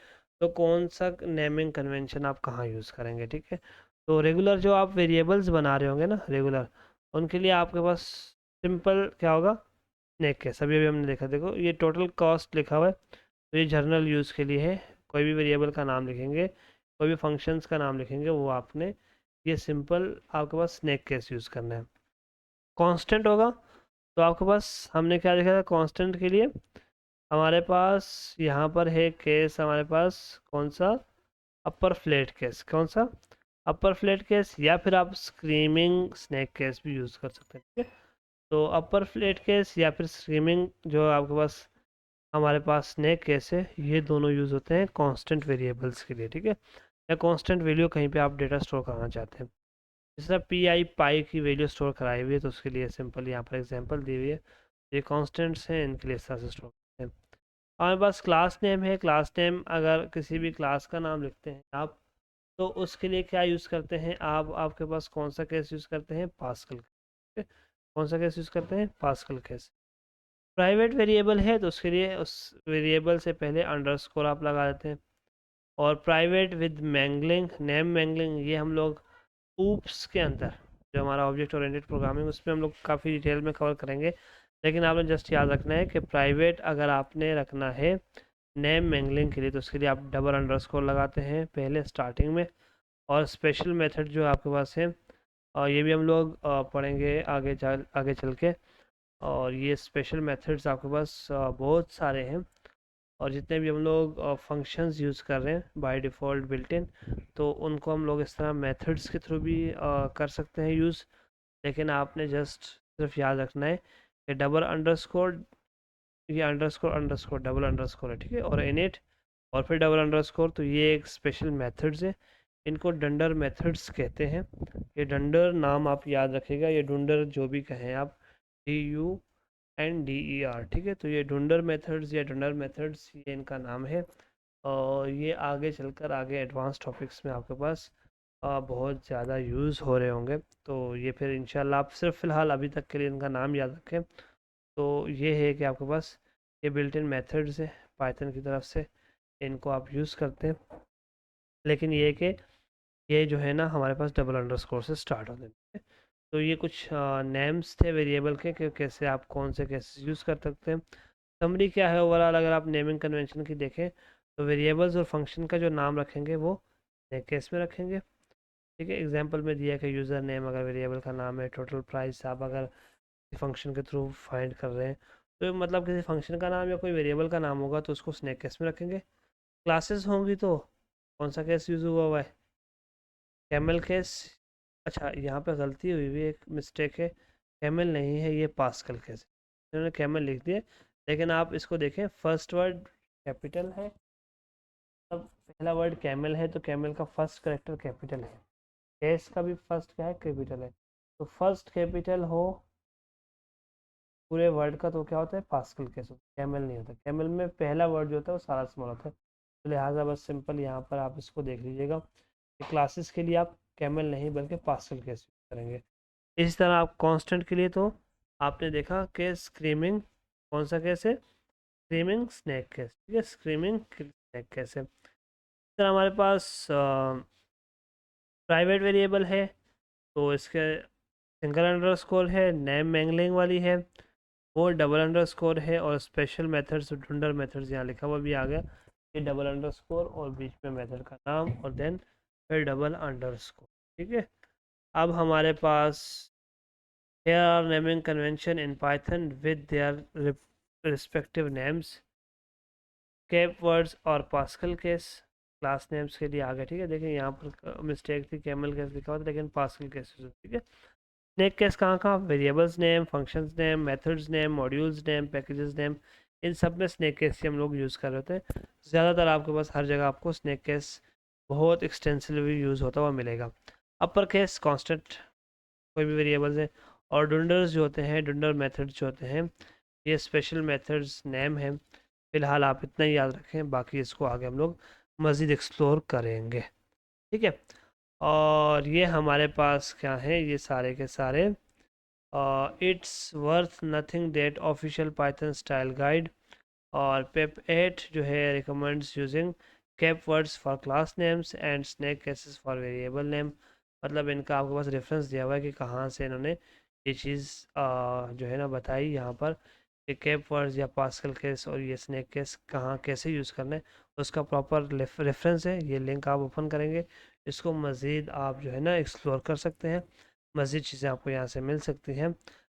तो कौन सा नेमिंग कन्वेंशन आप कहाँ यूज़ करेंगे, ठीक है। तो रेगुलर जो आप वेरिएबल्स बना रहे होंगे ना रेगुलर, उनके लिए आपके पास सिंपल क्या होगा, स्नैक केस। अभी अभी हमने देखा, देखो ये टोटल कॉस्ट लिखा हुआ है, तो ये जर्नल यूज़ के लिए है। कोई भी वेरिएबल का नाम लिखेंगे, कोई भी फंक्शंस का नाम लिखेंगे, वो आपने ये सिंपल आपके पास स्नैक केस यूज़ करना है। कांस्टेंट होगा तो आपके पास हमने क्या लिखा था कांस्टेंट के लिए, हमारे पास यहाँ पर है केस, हमारे पास कौन सा, अपर फ्लैट केस, कौन सा, अपर फ्लैट केस, या फिर आप स्क्रीमिंग स्नैक केस भी यूज़ कर सकते हैं, ठीक है। तो अपर फ्लैट केस या फिर स्क्रीमिंग जो आपके पास हमारे पास स्नैक केस है, ये दोनों यूज़ होते हैं कांस्टेंट वेरिएबल्स के लिए, ठीक है। या कांस्टेंट वैल्यू कहीं पे आप डेटा स्टोर करना चाहते हैं, जिस तरह पी आई पाई की वैल्यू स्टोर कराई हुई है, तो उसके लिए सिंपल यहाँ पर एग्जांपल दी हुई है। ये कांस्टेंट्स हैं, इनके लिए इस तरह से स्टोर करते हैं। हमारे पास क्लास नेम है, क्लास नेम अगर किसी भी क्लास का नाम लिखते हैं आप, तो उसके लिए क्या यूज़ करते हैं आप, आपके पास कौन सा केस यूज़ करते हैं, पास्कल, कौन सा केस यूज़ करते हैं, पास्कल केस। प्राइवेट वेरिएबल है तो उसके लिए उस वेरिएबल से पहले अंडरस्कोर आप लगा देते हैं। और private with mangling, name mangling, ये हम लोग ऊप्स के अंदर जो हमारा ऑब्जेक्ट ओरिएंटेड प्रोग्रामिंग, उसमें हम लोग काफ़ी डिटेल में कवर करेंगे। लेकिन आपने जस्ट याद रखना है कि प्राइवेट अगर आपने रखना है नेम मैंगलिंग के लिए, तो उसके लिए आप डबल अंडरस्कोर लगाते हैं पहले स्टार्टिंग में। और स्पेशल मेथड जो आपके पास है, और ये भी हम लोग पढ़ेंगे आगे चल के। और ये स्पेशल मेथड्स आपके पास बहुत सारे हैं, और जितने भी हम लोग फंक्शंस यूज़ कर रहे हैं बाय डिफ़ॉल्ट बिल्ट इन, तो उनको हम लोग इस तरह मेथड्स के थ्रू भी कर सकते हैं यूज़। लेकिन आपने जस्ट सिर्फ याद रखना है कि डबल अंडरस्कोर, ये अंडरस्कोर अंडरस्कोर डबल अंडरस्कोर है, ठीक है, और इनिट, और फिर डबल अंडरस्कोर, तो ये एक स्पेशल मेथड्स है। इनको डंडर मेथड्स कहते हैं। ये डंडर नाम आप याद रखिएगा, ये डुंडर जो भी कहें आप, DUNDER, ठीक है। तो ये डुंडर मेथड्स या डंडर मेथड्स, ये इनका नाम है। और ये आगे चलकर आगे एडवांस टॉपिक्स में आपके पास बहुत ज़्यादा यूज़ हो रहे होंगे। तो ये फिर इंशाल्लाह आप सिर्फ फ़िलहाल अभी तक के लिए इनका नाम याद रखें। तो ये है कि आपके पास ये बिल्ट इन मेथड्स है पाइथन की तरफ से, इनको आप यूज़ करते हैं। लेकिन ये कि ये जो है ना हमारे पास डबल अंडरस्कोर से स्टार्ट होते हैं। तो ये कुछ नेम्स थे वेरिएबल के कि कैसे आप कौन से कैसे यूज़ कर सकते हैं। समरी क्या है ओवरऑल, अगर आप नेमिंग कन्वेंशन की देखें तो वेरिएबल्स और फंक्शन का जो नाम रखेंगे वो केस में रखेंगे, ठीक है। एग्जांपल में दिया कि यूज़र नेम अगर वेरिएबल का नाम है, टोटल प्राइस आप अगर फंक्शन के थ्रू फाइंड कर रहे हैं, तो मतलब किसी फंक्शन का नाम या कोई वेरिएबल का नाम होगा तो उसको स्नैक केस में रखेंगे। क्लासेस होंगी तो कौन सा केस यूज़ हुआ है, कैमल केस। अच्छा यहाँ पे गलती हुई हुई एक मिस्टेक है, कैमल नहीं है, ये पास्कल केस, इन्होंने कैमल लिख दिया। लेकिन आप इसको देखें, फर्स्ट वर्ड कैपिटल है, तब पहला वर्ड कैमल है, तो कैमल का फर्स्ट करेक्टर कैपिटल है, केस का भी फर्स्ट क्या है, कैपिटल है। तो फर्स्ट कैपिटल हो पूरे वर्ड का तो क्या होता है, पास्कल केस होता है, कैमल नहीं होता। कैमल में पहला वर्ड जो होता है वो सारा स्मॉल होता है। तो लिहाजा बस सिंपल यहाँ पर आप इसको देख लीजिएगा कि क्लासेस के लिए आप कैमल नहीं बल्कि पास्कल केस यूज करेंगे। इसी तरह आप कांस्टेंट के लिए तो आपने देखा कि स्क्रीमिंग कौन सा केस है, स्क्रीमिंग स्नैक केस, ठीक है, स्क्रीमिंग स्नैक केस है। इस तरह हमारे पास प्राइवेट वेरिएबल है, तो इसके सिंगल अंडरस्कोर है, नेम मैंगलिंग वाली है वो डबल अंडरस्कोर है, और स्पेशल मेथड्स डुंडर मेथड्स यहाँ लिखा हुआ भी आ गया, ये डबल अंडरस्कोर और बीच में मेथड का नाम और देन फिर डबल अंडरस्कोर, ठीक है। अब हमारे पास here are naming convention in Python with their respective names, cap words और पास्कल केस क्लास नेम्स के लिए आ गया, ठीक है। देखिए यहाँ पर मिस्टेक थी, कैमल केस लिखा हुआ था लेकिन पास्कल केस, ठीक है। स्नैक केस कहाँ कहाँ, variables name, functions name, methods name, modules name, packages name, इन सब में स्नैक केस ही हम लोग यूज़ कर रहे होते हैं। ज़्यादातर आपके पास हर जगह आपको स्नैक केस बहुत एक्सटेंसिवली यूज़ होता हुआ मिलेगा। अपर केस कांस्टेंट कोई भी वेरिएबल्स है, और डुंडर्स जो होते हैं, डुंडर मेथड्स जो होते हैं, ये स्पेशल मेथड्स नेम है। फिलहाल आप इतना ही याद रखें, बाकी इसको आगे हम लोग मज़ीद एक्सप्लोर करेंगे। ठीक है, और ये हमारे पास क्या है, ये सारे के सारे it's worth nothing that official Python style guide, और पेप 8 जो है recommends using cap words for class names and snake cases for variable name. मतलब इनका आपके पास रेफरेंस दिया हुआ है कि कहाँ से इन्होंने ये चीज़ जो है ना बताई यहाँ पर, कि कैप वर्ड्स या पास्कल केस और ये स्नैक केस कहाँ कैसे यूज़ करना है, उसका प्रॉपर रेफरेंस है। ये लिंक आप ओपन करेंगे, इसको मज़ीद आप जो है ना एक्सप्लोर कर सकते हैं, मज़ीद चीज़ें आपको यहाँ से मिल सकती हैं।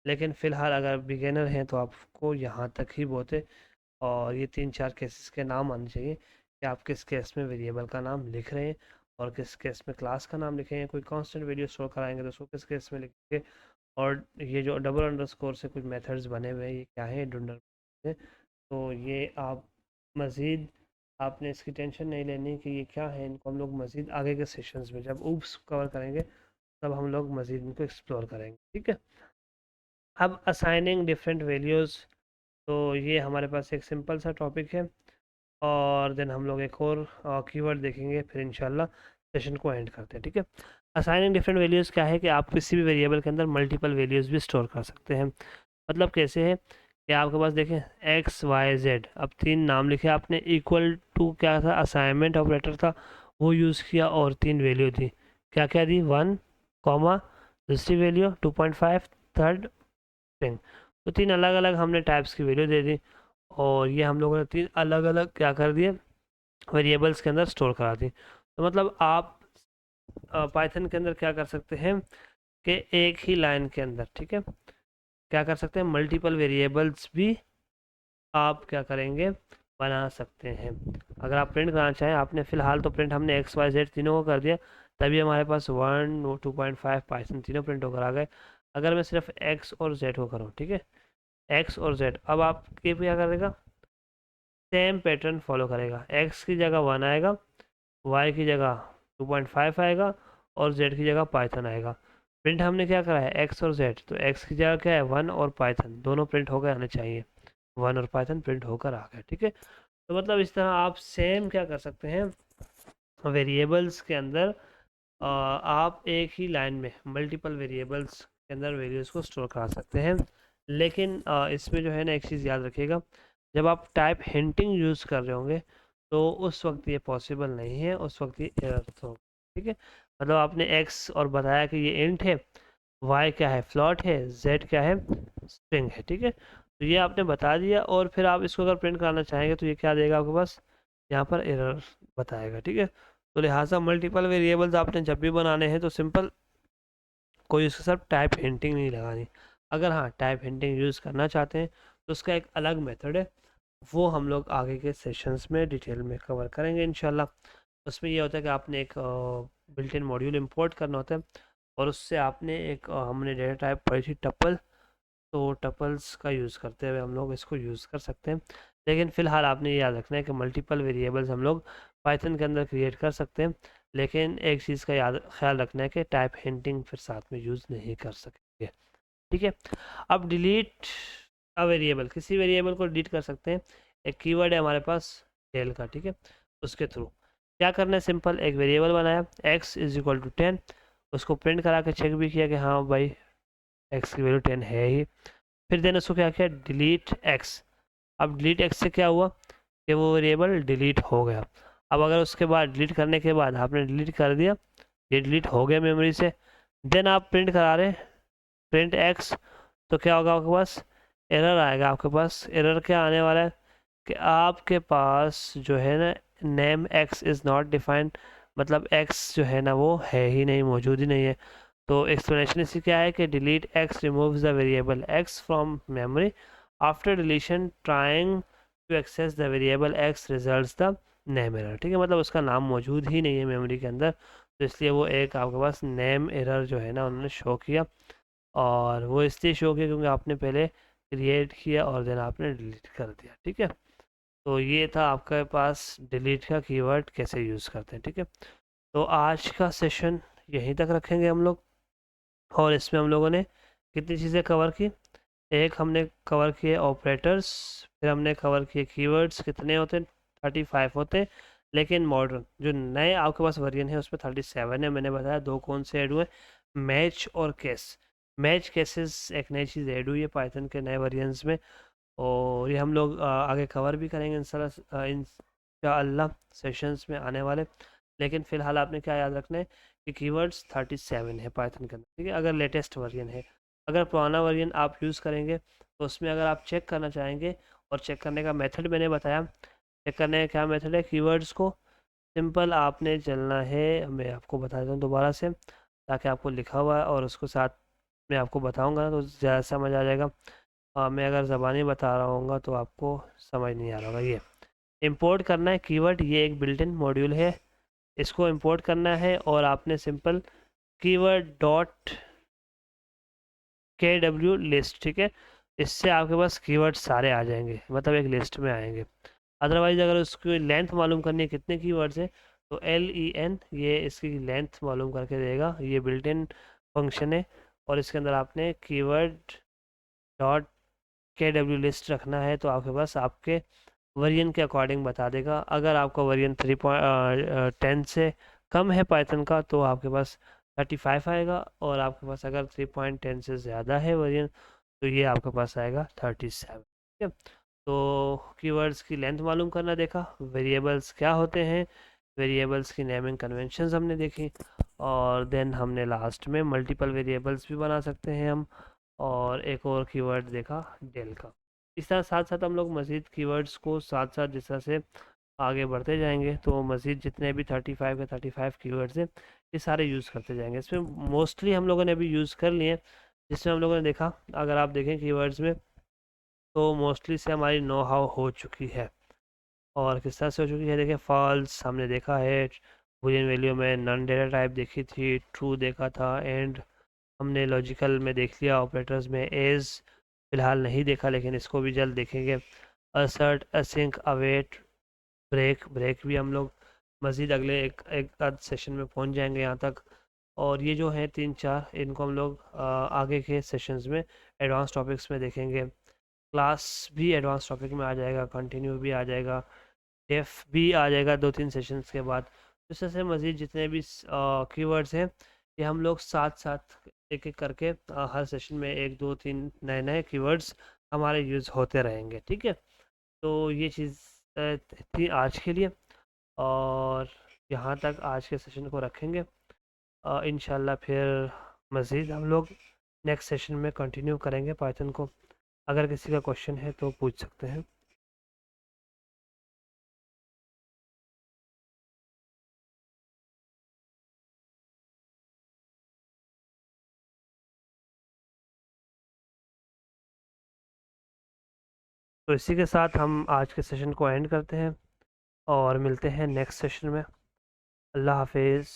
लेकिन फ़िलहाल अगर बिगेनर हैं तो आपको यहाँ तक ही बहुत है, और ये 3-4 केसेस के नाम आने चाहिए कि आप किस केस में वेरिएबल का नाम लिख रहे हैं और किस केस में क्लास का नाम लिखेंगे। कोई कांस्टेंट वैल्यू स्टोर कराएंगे तो उसको किस केस में लिखेंगे, और ये जो डबल अंडरस्कोर से कुछ मेथड्स बने हुए हैं, ये क्या है, डुंडर है। तो ये आप मज़ीद, आपने इसकी टेंशन नहीं लेनी कि ये क्या है, इनको हम लोग मज़ीद आगे के सेशंस में जब ऊप्स कवर करेंगे तब हम लोग मज़ीद इनको एक्सप्लोर करेंगे। ठीक है, अब असाइनिंग डिफरेंट वैल्यूज़, तो ये हमारे पास एक सिंपल सा टॉपिक है, और देन हम लोग एक और कीवर्ड देखेंगे, फिर इंशाल्लाह सेशन को एंड करते हैं। ठीक है, असाइनिंग डिफरेंट वैल्यूज़ क्या है कि आप किसी भी वेरिएबल के अंदर मल्टीपल वैल्यूज़ भी स्टोर कर सकते हैं। मतलब कैसे है कि आपके पास देखें एक्स वाई जेड, अब 3 नाम लिखे आपने, इक्वल टू क्या था, असाइनमेंट ऑपरेटर था, वो यूज़ किया, और 3 वैल्यू दी, क्या क्या दी, 1 कॉमा, दूसरी वैल्यू 2.5, थर्ड स्ट्रिंग। तो 3 अलग अलग हमने टाइप्स की वैल्यू दे दी, और ये हम लोगों ने 3 अलग अलग क्या कर दिए, वेरिएबल्स के अंदर स्टोर करा दी। तो मतलब आप पाइथन के अंदर क्या कर सकते हैं कि एक ही लाइन के अंदर, ठीक है, क्या कर सकते हैं, मल्टीपल वेरिएबल्स भी आप क्या करेंगे, बना सकते हैं। अगर आप प्रिंट कराना चाहें, आपने फ़िलहाल तो प्रिंट हमने एक्स वाई जेड तीनों को कर दिया, तभी हमारे पास 1 2.5 पाइथन तीनों प्रिंट होकर आ गए। अगर मैं सिर्फ एक्स और जेड को करूँ, ठीक है, एक्स और जेड, अब आप ये क्या करेगा, सेम पैटर्न फॉलो करेगा, एक्स की जगह 1 आएगा, वाई की जगह 2.5 आएगा, और जेड की जगह पाइथन आएगा। प्रिंट हमने क्या करा है, एक्स और जेड, तो एक्स की जगह क्या है, 1, और पाइथन दोनों प्रिंट होकर आने चाहिए, 1 और पाइथन प्रिंट होकर आ गए। ठीक है, तो मतलब इस तरह आप सेम क्या कर सकते हैं, वेरिएबल्स के अंदर आप एक ही लाइन में मल्टीपल वेरिएबल्स के अंदर वैल्यूज़ को स्टोर करा सकते हैं। लेकिन इसमें जो है ना एक चीज़ याद रखिएगा, जब आप टाइप हिंटिंग यूज़ कर रहे होंगे तो उस वक्त ये पॉसिबल नहीं है, उस वक्त ये एरर होगा। ठीक है, मतलब आपने एक्स और बताया कि ये इंट है, वाई क्या है, फ्लॉट है, जेड क्या है, स्ट्रिंग है। ठीक है, तो ये आपने बता दिया, और फिर आप इसको अगर प्रिंट कराना चाहेंगे तो ये क्या देगा आपके पास, यहाँ पर एरर बताएगा। ठीक है, तो लिहाजा मल्टीपल वेरिएबल्स आपने जब भी बनाने हैं तो सिंपल कोई उसके साथ टाइप हिंटिंग नहीं लगानी। अगर हाँ टाइप हिंटिंग यूज़ करना चाहते हैं तो उसका एक अलग मेथड है, वो हम लोग आगे के सेशंस में डिटेल में कवर करेंगे इंशाल्लाह। उसमें ये होता है कि आपने एक बिल्ट इन मॉड्यूल इंपोर्ट करना होता है, और उससे आपने एक हमने डेटा टाइप पढ़ी थी टपल, तो टपल्स का यूज़ करते हुए हम लोग इसको यूज़ कर सकते हैं। लेकिन फ़िलहाल आपने ये याद रखना है कि मल्टीपल वेरिएबल्स हम लोग पाइथन के अंदर क्रिएट कर सकते हैं, लेकिन एक चीज़ का याद ख्याल रखना है कि टाइप हिंटिंग फिर साथ में यूज़ नहीं कर सकेंगे। ठीक है, अब डिलीट अ वेरिएबल, किसी वेरिएबल को डिलीट कर सकते हैं। एक कीवर्ड है हमारे पास टेल का, ठीक है, उसके थ्रू क्या करना है, सिंपल एक वेरिएबल बनाया x इज इक्वल टू 10, उसको प्रिंट करा के चेक भी किया कि हाँ भाई x की वैल्यू 10 है ही। फिर देन उसको क्या किया, डिलीट x। अब डिलीट x से क्या हुआ कि वो वेरिएबल डिलीट हो गया। अब अगर उसके बाद डिलीट करने के बाद आपने डिलीट कर दिया, ये डिलीट हो गया मेमोरी से, देन आप प्रिंट करा रहे प्रिंट x, तो क्या होगा आपके पास, एरर आएगा। आपके पास एरर क्या आने वाला है कि आपके पास जो है ना name x is not defined, मतलब x जो है ना वो है ही नहीं, मौजूद ही नहीं है। तो एक्सप्लेनेशन इसकी क्या है कि delete x removes the variable x from memory, after deletion trying to access the variable x results the name error. ठीक है, मतलब उसका नाम मौजूद ही नहीं है मेमोरी के अंदर, तो इसलिए वो एक आपके पास नेम एरर जो है ना उन्होंने शो किया, और वो इसलिए शो किया क्योंकि आपने पहले क्रिएट किया और देन आपने डिलीट कर दिया। ठीक है, तो ये था आपके पास डिलीट का कीवर्ड कैसे यूज़ करते हैं। ठीक है, तो आज का सेशन यहीं तक रखेंगे हम लोग। और इसमें हम लोगों ने कितनी चीज़ें कवर की, एक हमने कवर किए ऑपरेटर्स, फिर हमने कवर किए कीवर्ड्स, कितने होते हैं 35 होते हैं, लेकिन मॉडर्न जो नए आपके पास वर्जन है उसमें 37 है। मैंने बताया दो कौन से ऐड हुए, मैच और केस। मैच केसेस एक नई चीज़ ऐड हुई है पाइथन के नए वर्जन्स में, और ये हम लोग आगे कवर भी करेंगे इंशाअल्लाह सेशंस में आने वाले। लेकिन फ़िलहाल आपने क्या याद रखना है कि कीवर्ड्स 37 है पाइथन के अंदर। ठीक है, अगर लेटेस्ट वर्जन है, अगर पुराना वर्जन आप यूज़ करेंगे तो उसमें अगर आप चेक करना चाहेंगे, और चेक करने का मेथड मैंने बताया, चेक करने का क्या मेथड है, कीवर्ड्स को सिंपल आपने चलना है। मैं आपको बता देता हूँ दोबारा से, ताकि आपको लिखा हुआ है और उसको साथ में आपको बताऊँगा तो ज़्यादा समझ आ जाएगा। मैं अगर ज़बानी बता रहा हूँगा तो आपको समझ नहीं आ रहा होगा। ये इंपोर्ट करना है कीवर्ड, ये एक बिल्ट इन मॉड्यूल है, इसको इंपोर्ट करना है और आपने सिंपल कीवर्ड डॉट के डब्ल्यू लिस्ट, ठीक है, इससे आपके पास कीवर्ड सारे आ जाएंगे, मतलब एक लिस्ट में आएंगे। अदरवाइज अगर उसकी लेंथ मालूम करनी है कितने कीवर्ड्स हैं, तो LEN ये इसकी लेंथ मालूम करके देगा, ये बिल्ट इन फंक्शन है। और इसके अंदर आपने कीवर्ड डॉट के डब्ल्यू लिस्ट रखना है, तो आपके पास आपके वर्जन के अकॉर्डिंग बता देगा। अगर आपका वर्जन 3.10 से कम है पाइथन का, तो आपके पास 35 आएगा, और आपके पास अगर 3.10 से ज़्यादा है वर्जन, तो ये आपके पास आएगा 37। ठीक है, तो कीवर्ड्स की लेंथ मालूम करना देखा, वेरिएबल्स क्या होते हैं, वेरिएबल्स की नेमिंग कन्वेंशंस हमने देखी, और देन हमने लास्ट में मल्टीपल वेरिएबल्स भी बना सकते हैं हम, और एक और कीवर्ड देखा डेल का। इस तरह साथ साथ हम लोग मज़ीद कीवर्ड्स को साथ साथ जिस तरह से आगे बढ़ते जाएंगे, तो मज़ीद जितने भी 35 के 35 कीवर्ड्स हैं, ये सारे यूज़ करते जाएंगे। इसमें मोस्टली हम लोगों ने अभी यूज़ कर लिए, जिसमें हम लोगों ने देखा, अगर आप देखें कीवर्ड्स में, तो मोस्टली से हमारी नो हाउ हो चुकी है। और किस तरह से हो चुकी है, देखिए फॉल्स हमने देखा है, बूलियन वैल्यू में नन डेटा टाइप देखी थी, ट्रू देखा था, एंड हमने लॉजिकल में देख लिया, ऑपरेटर्स में एज फिलहाल नहीं देखा, लेकिन इसको भी जल्द देखेंगे। Assert, async, await, break, break भी हम लोग मज़ीद अगले एक एक आध सेशन में पहुंच जाएंगे यहाँ तक। और ये जो है तीन चार, इनको हम लोग आगे के सेशंस में एडवांस टॉपिक्स में देखेंगे। क्लास भी एडवांस टॉपिक में आ जाएगा, कंटिन्यू भी आ जाएगा, डेफ भी आ जाएगा 2-3 सेशंस के बाद। इस तरह से मज़ीद जितने भी कीवर्ड्स हैं, ये हम लोग साथ साथ एक एक करके हर सेशन में 1-2-3 नए नए कीवर्ड्स हमारे यूज़ होते रहेंगे। ठीक है, तो ये चीज़ थी आज के लिए, और यहाँ तक आज के सेशन को रखेंगे। इंशाल्लाह फिर मज़ीद हम लोग नेक्स्ट सेशन में कंटिन्यू करेंगे पाइथन को। अगर किसी का क्वेश्चन है तो पूछ सकते हैं। तो इसी के साथ हम आज के सेशन को एंड करते हैं, और मिलते हैं नेक्स्ट सेशन में। अल्लाह हाफिज़।